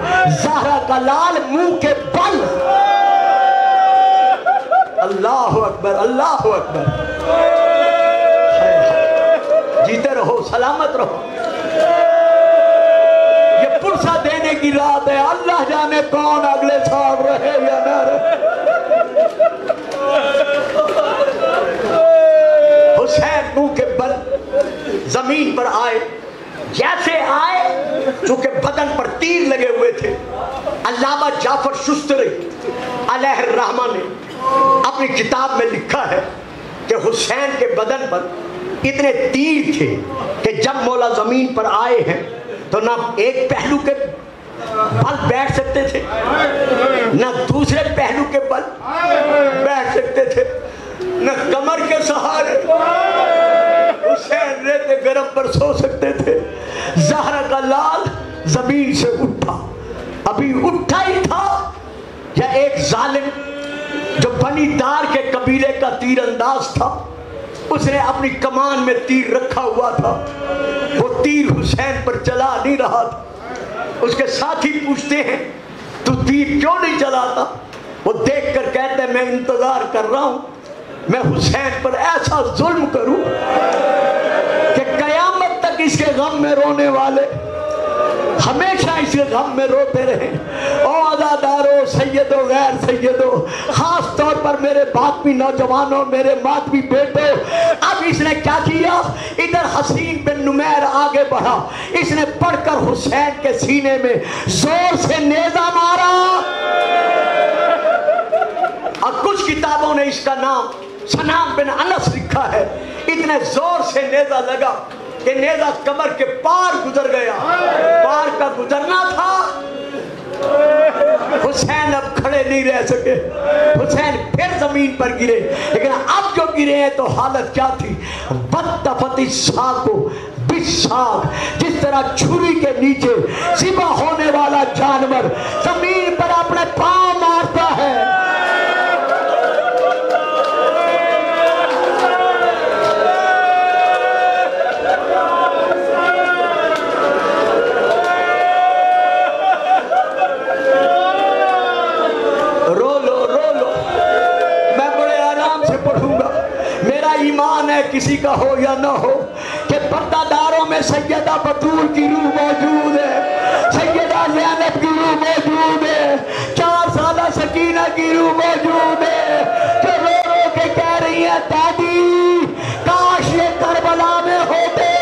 زہرا کا لال منہ کے بل، اللہ اکبر اللہ اکبر، جیتے رہو سلامت رہو۔ یہ پرسہ دینے کی رات ہے، اللہ جانے کون اگلے سال رہے یا نہ رہے۔ حسین منہ کے بل زمین پر آئے، جیسے آئے چونکہ بدن پر تیر لگے ہوئے تھے، علامہ جعفر شستری علیہ الرحمہ نے اپنی کتاب میں لکھا ہے کہ حسین کے بدن پر اتنے تیر تھے کہ جب مولا زمین پر آئے ہیں تو نہ ایک پہلو کے بل بیٹھ سکتے تھے، نہ دوسرے پہلو کے بل بیٹھ سکتے تھے، نہ کمر کے سہارے حسین ریت گرم پر سو سکتے تھے۔ زہرا کا لال زمین سے اٹھا، ابھی اٹھا ہی تھا یا ایک ظالم جو بنی دار کے قبیلے کا تیر انداز تھا، اس نے اپنی کمان میں تیر رکھا ہوا تھا، وہ تیر حسین پر چلا نہیں رہا تھا۔ اس کے ساتھی پوچھتے ہیں تو تیر کیوں نہیں چلاتا؟ وہ دیکھ کر کہتے ہیں میں انتظار کر رہا ہوں میں حسین پر ایسا ظلم کروں کہ قیامت تک اس کے غم میں رونے والے ہمیشہ اس کے غم میں روتے رہیں۔ او عزادارو، سیدو، غیر سیدو، خاص طور پر میرے باطمی نوجوانوں، میرے ماتمی بیٹے، اب اس نے کیا کیا؟ ادھر حسین بن نمیر آگے بڑھا، اس نے پڑھ کر حسین کے سینے میں زور سے نیزہ مارا، اور کچھ کتابوں نے اس کا نام سنان بن انس لکھا ہے۔ اتنے زور سے نیزہ لگا کہ نیزہ کمر کے پار گزر گیا، پار کا گزرنا تھا۔ حسین اب کھڑے نہیں رہ سکے، حسین پھر زمین پر گرے، لیکن اب جو گرے ہیں تو حالت کیا تھی؟ وَاتَّفَتِ السَّاقُ بِالسَّاقِ، جس طرح چھری کے نیچے ذبح ہونے والا جانور زمین پر اپنے پاؤں ہے کسی کا ہو یا نہ ہو کہ پردہ داروں میں سیدہ بطول کی روح موجود ہے، سیدہ زینب کی روح موجود ہے، 4 سالہ سکینہ کی روح موجود ہے، جو رو رو کے کہہ رہی ہے دادی کاش یہ کربلا میں ہوتے۔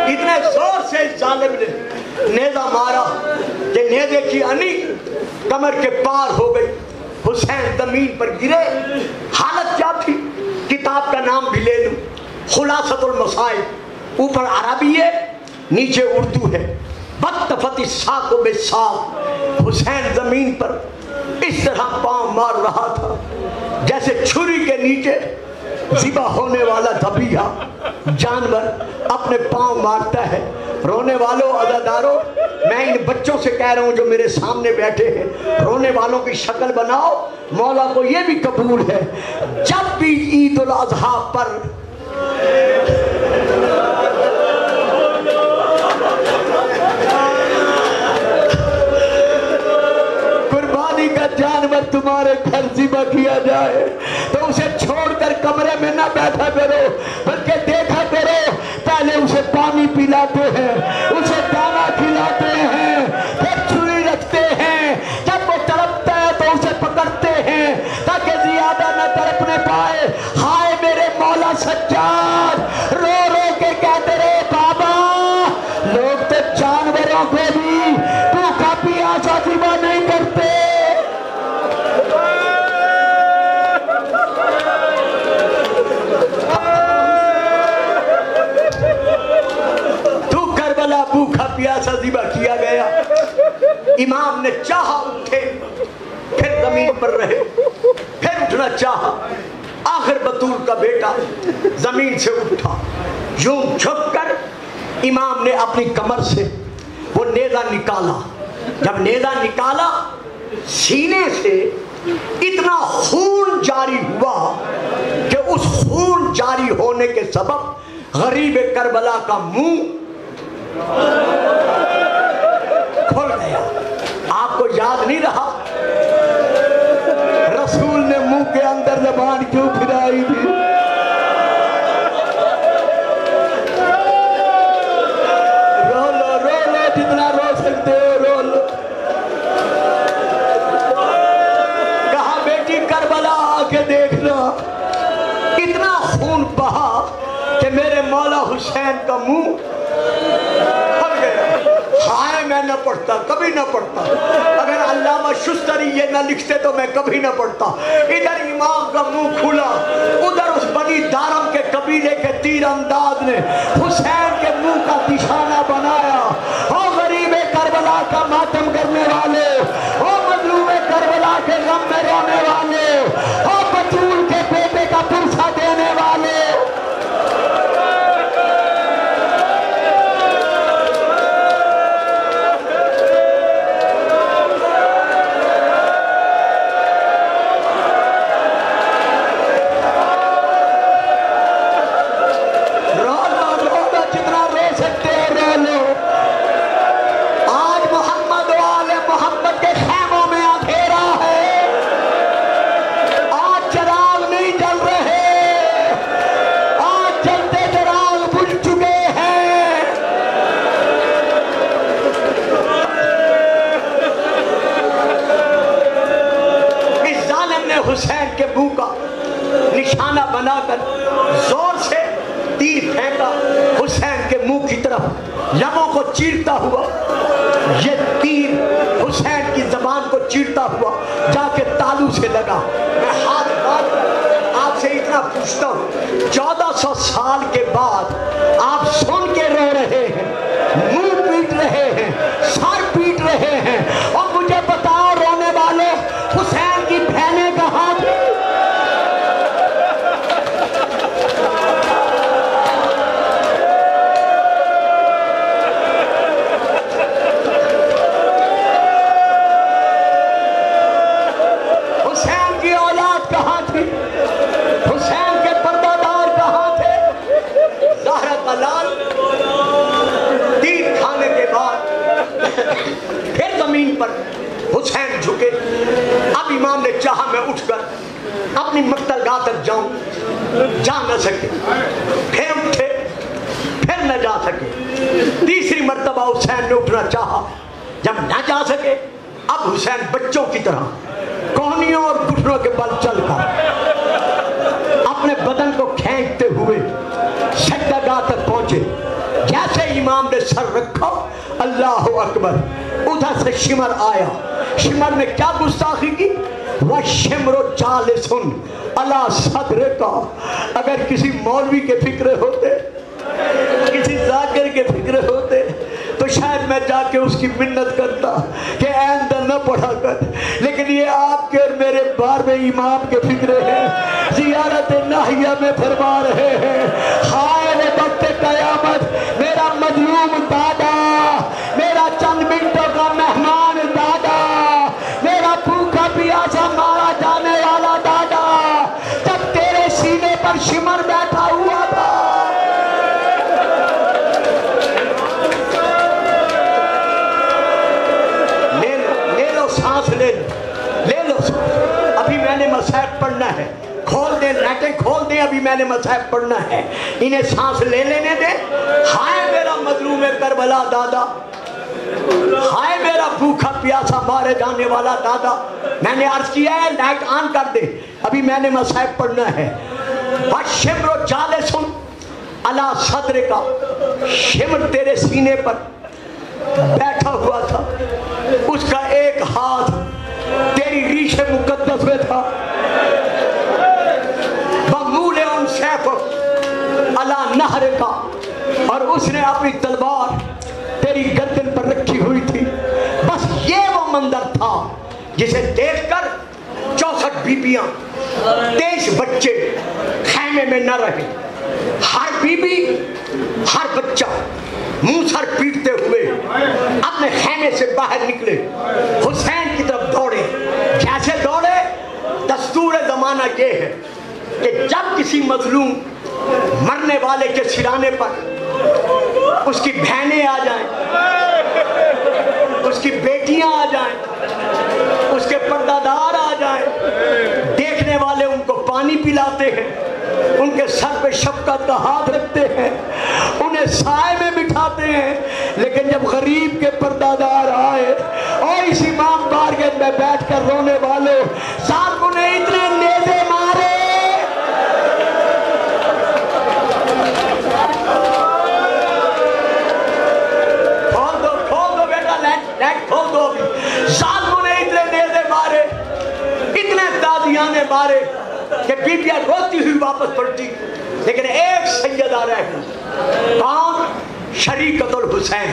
اتنے زور سے اس ظالم نے نیزہ مارا کہ نیزے کی انی کمر کے پار ہو گئی، حسین زمین پر گرے۔ حالت کیا تھی؟ کتاب کا نام بھی لے لوں، خلاصۃ المصائب، اوپر عربی ہے نیچے اردو ہے۔ بطفت الساق بالساق، حسین زمین پر اس طرح پاؤں مار رہا تھا جیسے چھری کے نیچے ذبح ہونے والا ذبیحہ جانور اپنے پاؤں مارتا ہے۔ رونے والوں عزاداروں، میں ان بچوں سے کہہ رہا ہوں جو میرے سامنے بیٹھے ہیں، رونے والوں کی شکل بناؤ، مولا کو یہ بھی قبول ہے جب بھی عید الاضحیٰ پر قربانی کا جانور تمہارے گھر ذبح کیا جائے تو اسے چھوڑ کر کمرے میں نہ بیٹھا کرو، بلکہ دیکھا کرو پہلے اسے پانی پلاتے ہیں، اسے دانا کھلاتے ہیں، پھر چھری رکھتے ہیں، جب وہ تڑپتا ہے تو اسے پکڑتے ہیں تاکہ زیادہ نہ تڑپنے پائے۔ ہائے میرے مولا سجاد، رو رو کے کہتے رہے بابا لوگ تو جانوروں کو بھی بھوکا پیاسا ذبح نہیں کرتے۔ بھوکا پیاسا ذبح کیا گیا۔ امام نے چاہا اٹھے، پھر زمین پر رہے، پھر اٹھنا چاہا، آخر بطول کا بیٹا زمین سے اٹھا، یوں جھک کر امام نے اپنی کمر سے وہ نیزہ نکالا۔ جب نیزہ نکالا سینے سے اتنا خون جاری ہوا کہ اس خون جاری ہونے کے سبب غریب کربلا کا منہ کھل گیا۔ آپ کو یاد نہیں رہا رسول نے منہ کے اندر زبان کیوں پھرائی تھی؟ رو لو جتنا رو سکتے ہو رو لو۔ کہا بیٹی کربلا آ کے دیکھنا، اتنا خون بہا کہ میرے مولا حسین کا منہ کھل گیا۔ ہائے میں نہ پڑھتا، کبھی نہ پڑھتا، اگر علامہ شستری یہ نہ لکھتے تو میں کبھی نہ پڑھتا۔ ادھر امام کا منہ کھلا، ادھر اس بنی دارم کے قبیلے کے تیر انداز نے حسین کے منہ کا نشانہ بنایا۔ او غریب کربلا کا ماتم کرنے والے، او مظلوم کربلا کے غم میں رونے والے، او بطول کے بیٹے کا پرسہ دینے والے، حسین کے منہ کا نشانہ بنا کر زور سے تیر پھینکا حسین کے منہ کی طرف، لبوں کو چیرتا ہوا۔ یہ تیر حسین کی زبان کو چیرتا ہوا جا کے تالو سے لگا۔ میں ہاتھ باندھ کر آپ سے اتنا پوچھتا ہوں، 1400 سال کے بعد آپ سن کے رو رہے ہیں، منہ پیٹ رہے ہیں، سر پیٹ رہے ہیں، اور مجھے بتاؤ رونے والے حسین کی بہنیں کہاں تھی؟ حسین کی اولاد کہاں تھی؟ حسین کے پردہ دار کہاں تھے؟ زہرا حسین نے اٹھنا چاہا، جب نہ جا سکے اب حسین بچوں کی طرح کوہنیوں اور گھٹنوں کے بل چل کر اپنے بدن کو کھینچتے ہوئے سجدہ گاہ تک پہنچے۔ جیسے امام نے سر رکھا اللہ اکبر، ادھر سے شمر آیا۔ شمر نے کیا گستاخی کی؟ وَالشِّمْرُ جَالِسٌ عَلَى صَدْرِكَ۔ اگر کسی مولوی کے فکر ہوتے، کسی ذاکر کے فکر ہوتے تو شاید میں جا کے اس کی منت کرتا کہ آئندہ نہ پڑھا کر، لیکن یہ آپ کے اور میرے بار میں امام کے فکر ہیں۔ زیارت ناہیہ میں فرما رہے ہیں، ہائے وہ وقت قیامت، میرا مظلوم دادا، میرا چند منٹوں کا مہمان دادا، میرا بھوکا پیاسا مارا جانے والا دادا، جب تیرے سینے پر شمر بیٹھا ہوا تھا۔ لے لو ابھی میں نے مصحف پڑھنا ہے، کھول دیں نیٹیں کھول دیں، ابھی میں نے مصحف پڑھنا ہے، انہیں سانس لے لینے دیں۔ ہائے میرا مظلوم کربلا دادا، ہائے میرا بھوکا پیاسا مارے جانے والا دادا۔ میں نے عرض کیا ہے لائٹ آن کر دے، ابھی میں نے مصحف پڑھنا ہے۔ وَالشِّمْرُ جَالِسٌ عَلَى صَدْرِكَ، شمر تیرے سینے پر بیٹھا ہوا تھا، اس کا ایک ہاتھ تیری ریش مقدس میں تھا۔ وَمُولِعٌ سَيْفُهُ عَلَى نَهْرِكَ، اور اس نے اپنی تلوار تیری گردن پر رکھی ہوئی تھی۔ بس یہ وہ منظر تھا جسے دیکھ کر 64 بیبیاں 23 بچے خیمے میں نہ رہے۔ ہر بیوی ہر بچہ منہ سر پیٹتے ہوئے اپنے خیمے سے باہر نکلے، حسین کی طرف دوڑے۔ کیسے دوڑے؟ دستور زمانہ یہ ہے کہ جب کسی مظلوم مرنے والے کے سرانے پر اس کی بہنیں آ جائیں، اس کی بیٹیاں آ جائیں، اس کے پردہ دار آ جائیں، دیکھنے والے ان کو پانی پلاتے ہیں، ان کے سر پہ شفقت کا ہاتھ رکھتے ہیں، انہیں سائے میں بٹھاتے ہیں۔ لیکن جب غریب کے پردہ دار آئے اور اس امام بارگاہ میں بیٹھ کر رونے والوں ظالموں نے اتنے نیزے مارے، کھول دو بیٹا، لائٹ کھول دو ابھی۔ ظالموں نے اتنے نیزے مارے، اتنے تازیانے مارے کہ بیبیاں روتی ہوئی واپس پلٹی، لیکن ایک سیدہ رہ گئی۔ کون؟ شریکت الحسین۔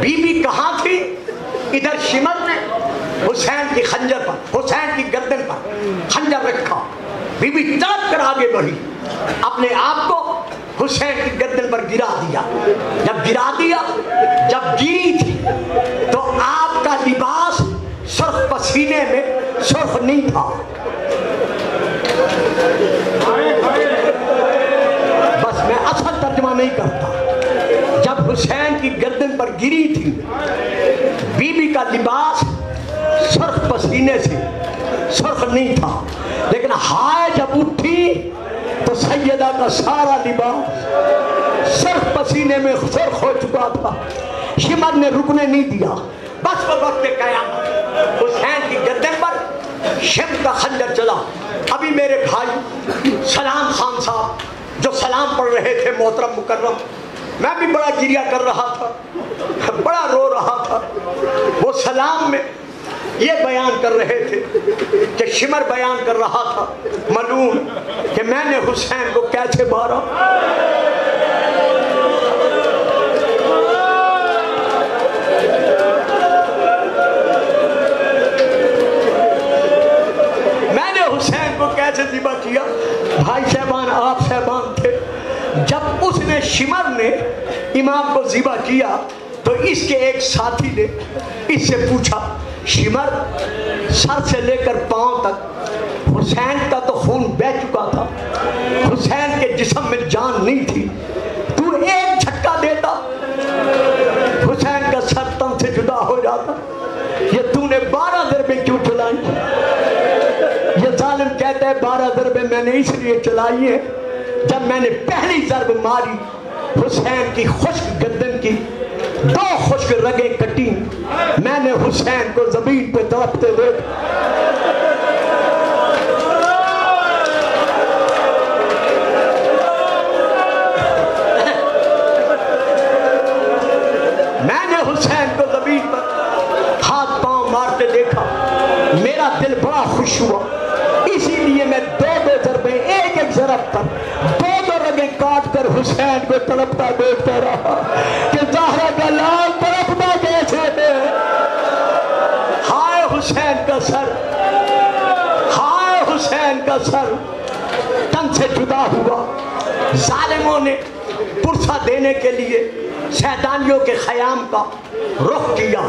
بی بی کہاں تھی؟ ادھر شمر نے حسین کی خنجر پر، حسین کی گردن پر خنجر رکھا، بی بی تڑپ کر آگے بڑھی، اپنے آپ کو حسین کی گردن پر گرا دیا۔ جب گرا دیا، جب گری تھی تو آپ کا لباس سرخ پسینے میں سرخ نہیں تھا۔ بس میں اصل ترجمہ نہیں کرتا۔ جب حسین کی گردن پر گری تھی، بی بی کا لباس سرخ پسینے سے سرخ نہیں تھا، لیکن ہائے جب اٹھی تو سیدہ کا سارا لباس سرخ پسینے میں سرخ ہو چکا تھا۔ شمر نے رکنے نہیں دیا۔ بس وہ وقت قیامت، حسین کی گردن پر شمر کا خنجر چلا۔ ابھی میرے بھائی سلام خان صاحب جو سلام پڑھ رہے تھے محترم مکرم، میں بھی بڑا گریہ کر رہا تھا، بڑا رو رہا تھا۔ وہ سلام میں یہ بیان کر رہے تھے کہ شمر بیان کر رہا تھا ملعون کہ میں نے حسین کو کیسے مارا۔ میں نے حسین کو کیسے ذبح کیا۔ بھائی صاحبان، آپ صاحبان تھے، جب اس نے شمر نے امام کو ذبح کیا تو اس کے ایک ساتھی نے اس سے پوچھا، شمر سر سے لے کر پاؤں تک حسین کا تو خون بہہ چکا تھا، حسین کے جسم میں جان نہیں تھی، تو ایک جھٹکا دیتا حسین کا سر تن سے جدا ہو جاتا، یہ تو نے 12 ضربیں کیوں چلائی؟ یہ ظالم کہتا ہے 12 ضربیں میں نے اس لیے چلائی ہیں، جب میں نے پہلی ضرب ماری حسین کی خشک گردن کی، دو خشک رگیں کٹی، میں نے حسین کو زمین پہ تڑپتے دیکھا۔ میں نے حسین کو زمین پر ہاتھ پاؤں مارتے دیکھا، میرا دل بڑا خوش ہوا، اسی لیے میں دو دو ضربیں ایک ایک ضرب پر دو دو رگیں کاٹ کر حسین کو تڑپتا دیکھتا رہا کہ زہرا کا لال تڑپتا کیسے ہے۔ ہائے حسین کا سر، ہائے حسین کا سر تن سے جدا ہوا۔ ظالموں نے پرسہ دینے کے لیے سیدانیوں کے خیام کا رخ کیا۔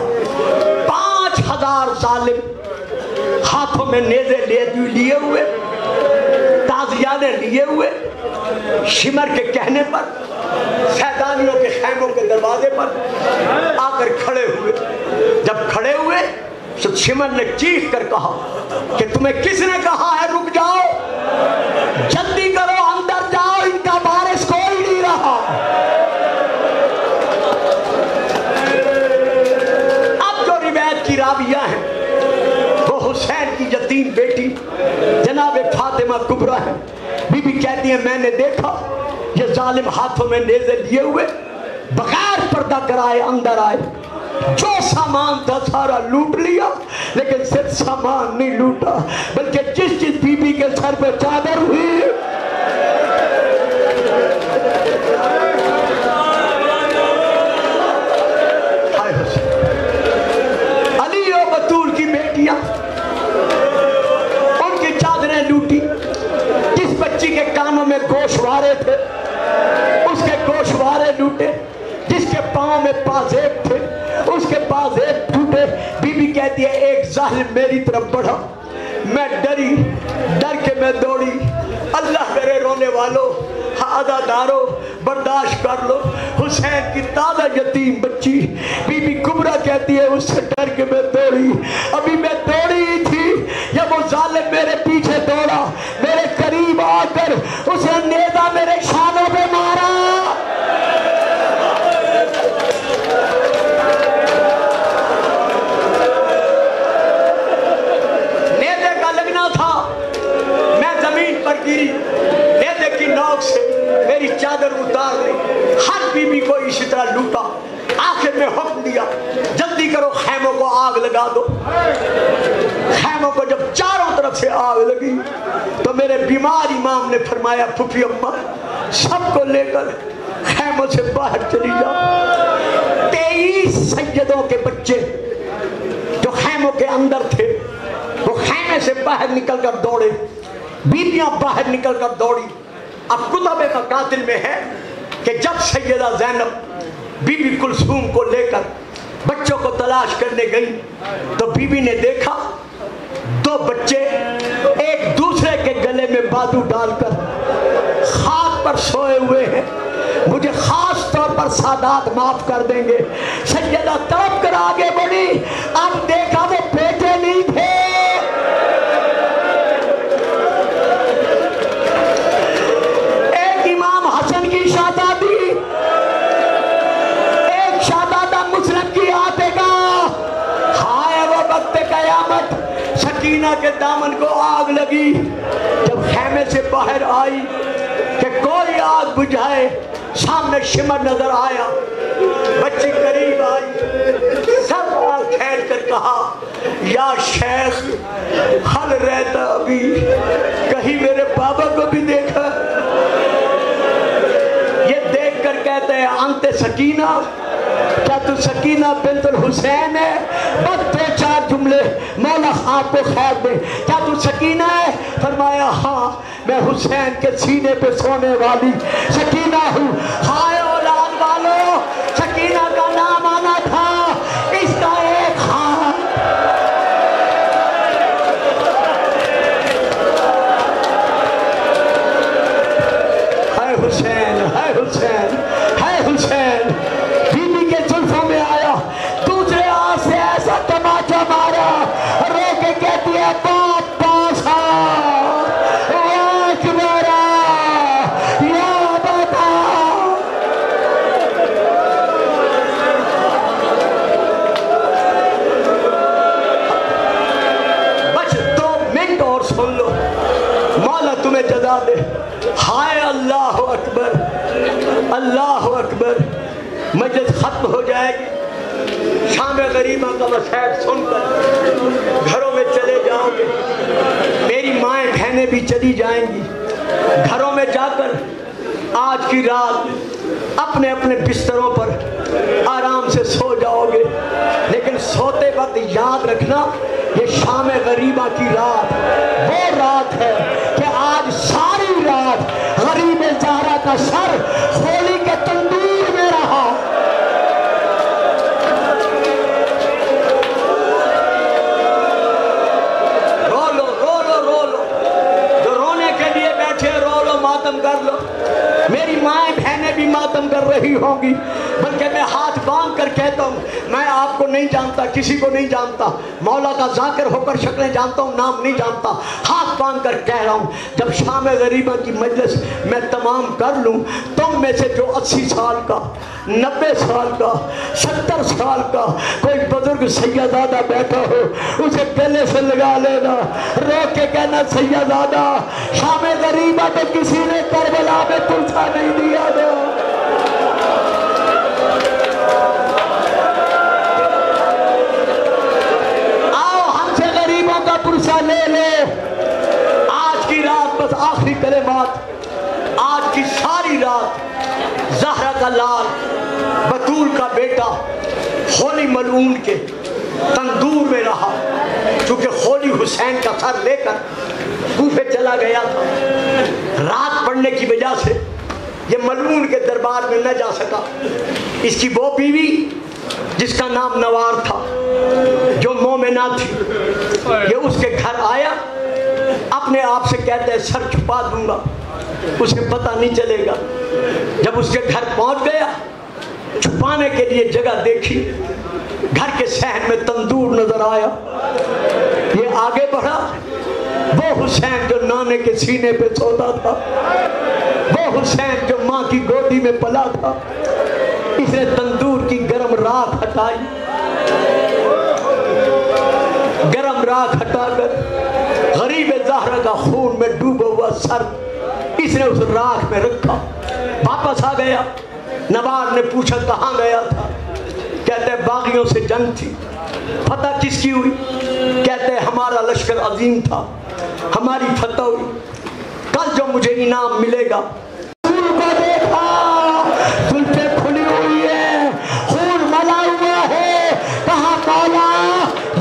5000 ظالم ہاتھوں میں نیزے لیے ہوئے، تازیانے لیے ہوئے، شمر کے کہنے پر سیدانیوں کے خیموں کے دروازے پر آ کر کھڑے ہوئے۔ جب کھڑے ہوئے تو شمر نے چیخ کر کہا کہ تمہیں کس نے کہا ہے رک جاؤ، جلدی کرو اندر جاؤ، ان کا وارث کوئی نہیں رہا۔ اب جو روایت کی راویہ ہیں وہ حسین کی یتیم بیٹی جناب فاطمہ کبریٰ ہے۔ بی بی کہتی ہیں میں نے دیکھا یہ ظالم ہاتھوں میں نیزے لیے ہوئے بغیر پردہ کرائے اندر آئے، جو سامان تھا سارا لوٹ لیا، لیکن صرف سامان نہیں لوٹا بلکہ جس جس بی بی کے سر پہ چادر ہوئی علی و بطول کی بیٹیاں ان کی چادریں لوٹی، جس بچی کے کانوں میں گوشوارے تھے اس کے گوشوارے لوٹے، جس کے پاؤں میں پازیب تھے اس کے پازیب ٹوٹے۔ بی بی کہتی ہے ایک ظالم میری طرف بڑھا، میں ڈری، ڈر کے میں دوڑی، اللہ کرے رونے والوں عزادارو برداشت کر لو، حسین کی تازہ یتیم بچی بی بی کبریٰ کہتی ہے اس سے ڈر کے میں دوڑی، ابھی میں دوڑی ہی تھی جب وہ ظالم میرے پیچھے دوڑا، میرے قریب آ کر اس نے نیزہ میرے شانوں پہ مارا۔ نیزے کا لگنا تھا، میں زمین پر گری، نیزے کی نوک سے میری چادر اتار لی، ہر بی بی کو اسی طرح لوٹا۔ آخر میں حکم دیا جلدی کرو خیموں کو آگ لگا دو۔ خیموں کو جب چاروں طرف سے آگ لگی تو میرے بیمار امام نے فرمایا پھوپھی اماں سب کو لے کر خیموں سے باہر چلی جاؤ۔ 23 سیدوں کے بچے جو خیموں کے اندر تھے وہ خیمے سے باہر نکل کر دوڑے، بیویاں باہر نکل کر دوڑی۔ اب کتب مقاتل میں ہے کہ جب سیدہ زینب بی بی کلثوم کو لے کر بچوں کو تلاش کرنے گئی تو بی بی نے دیکھا 2 بچے ایک دوسرے کے گلے میں بازو ڈال کر خاک پر سوئے ہوئے ہیں، مجھے خاص طور پر سادات معاف کر دیں گے۔ سیدہ تڑپ کر آگے بڑھی، اب دیکھا وہ بیٹے نہیں تھے، ایک امام حسن کی شہزادی، ایک شہزادہ مسلم کی آتگاہ۔ ہائے وہ وقت قیامت، سکینہ کے دامن کو آگ لگی، جب خیمے سے باہر آئی کہ کوئی آگ بجھائے، سامنے شمر نظر آیا، بچی قریب آئی، سب آگ کھیل کر کہا یا شیخ حل رہتا ابھی کہیں میرے بابا کو بھی دیکھا؟ یہ دیکھ کر کہتے ہیں انت سکینہ، کیا تو سکینہ بنت الحسین ہے؟ بس 2-4 جملے مولا آپ کو خیر دے، کیا تو سکینہ ہے؟ فرمایا ہاں میں حسین کے سینے پہ سونے والی سکینہ ہوں۔ ہائے اولاد والو، سکینہ کا نام آنا تھا، اس کا ایک ہاں۔ ہے حسین، ہے حسین، ہے حسین، بی بی کے زلفوں میں آیا، دوسرے ہاتھ سے ایسا تماچا مارا، رو کے کہتی ہے باپ پاس آ، اللہ اکبر. مجلس ختم ہو جائے گی. شام غریبہ کا مسائل سن کر گھروں میں چلے جاؤ گے. میری مائیں بہنیں بھی چلی جائیں گی. گھروں میں جا کر آج کی رات اپنے اپنے بستروں پر آرام سے سو جاؤ گے. لیکن سوتے وقت یاد رکھنا یہ شام غریبہ کی رات وہ رات ہے کہ آج ساری رات غریب زہرا کا سر ہولی کے تندور میں رہا. ماتم کر لو. میری مائیں بہنیں بھی ماتم کر رہی ہوں گی. بلکہ میں ہاتھ باندھ کر کہتا ہوں میں آپ کو نہیں جانتا, کسی کو نہیں جانتا, مولا کا ذاکر ہو کر شکلیں جانتا ہوں, نام نہیں جانتا. ہاتھ باندھ کر کہہ رہا ہوں جب شام غریبہ کی مجلس میں تمام کر لوں تم میں سے جو 80 سال کا, 90 سال کا, 70 سال کا کوئی بزرگ سیدزادہ بیٹھا ہو اسے گلے سے لگا لینا, رو کے کہنا سیدزادہ شام غریبہ تو کسی نے کربلا میں پرسا نہیں دیا دو. آؤ ہم سے غریبوں کا پرسا لے لے. آج کی رات بس آخری کلمات. آج کی ساری رات زہرا کا لال بطول کا بیٹا ہولی ملعون کے تندور میں رہا. چونکہ ہولی حسین کا سر لے کر کوفے چلا گیا تھا. رات پڑنے کی وجہ سے یہ ملعون کے دربار میں نہ جا سکا. اس کی وہ بیوی جس کا نام نوار تھا جو مومنہ تھی, یہ اس کے گھر آیا. اپنے آپ سے کہتے ہیں سر چھپا دوں گا, اسے پتہ نہیں چلے گا. جب اس کے گھر پہنچ گیا چھپانے کے لیے جگہ دیکھی, گھر کے صحن میں تندور نظر آیا. یہ آگے بڑھا. وہ حسین جو نانے کے سینے پہ سوتا تھا, وہ حسین جو ماں کی گودی میں پلا تھا, اس نے تندور کی گرم راکھ ہٹائی. گرم راکھ ہٹا کر غریب زہرا کا خون میں ڈوبا ہوا سر اس نے اس راکھ میں رکھا. واپس آ گیا. نوار نے پوچھا کہاں گیا تھا؟ کہتے ہیں باغیوں سے جنگ تھی. فتح کس کی ہوئی؟ کہتے ہیں ہمارا لشکر عظیم تھا, ہماری فتح ہوئی. کل جو مجھے انعام ملے گا. خون کو دیکھا, زلفیں کھلی ہوئی ہے, خون ملا ہوا ہے. کہا مولا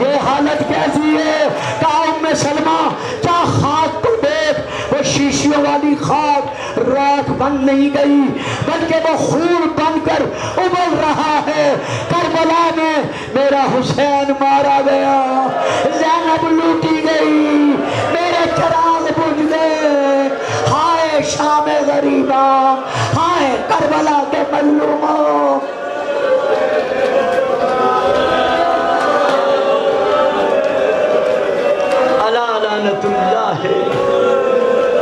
یہ حالت کیسی ہے؟ کہا ام سلمہ کیا خاک کو دیکھ, وہ شیشیوں والی خاک راکھ بن نہیں گئی بلکہ وہ خون بن کر ابل رہا ہے. کربلا میں میرا حسین مارا گیا, زینب لوٹی گئی, میرے چراغ بجھ گئے. ہائے شام غریبہ, ہائے کربلا کے مظلوموں. الا لعنت اللہ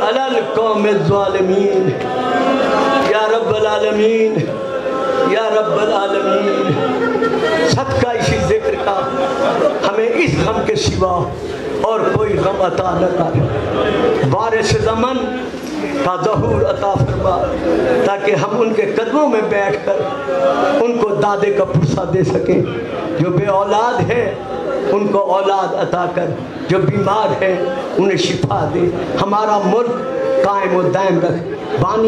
علی القوم الظالمین. یا رب العالمین, یا رب العالمین, صدقہ اسی ذکر کا ہمیں اس غم کے سوا اور کوئی غم عطا نہ کر. وارث زمن کا ظہور عطا فرما تاکہ ہم ان کے قدموں میں بیٹھ کر ان کو دادے کا پرسہ دے سکیں. جو بے اولاد ہیں ان کو اولاد عطا کر, جو بیمار ہیں انہیں شفا دے. ہمارا ملک قائم و دائم رکھ. بانی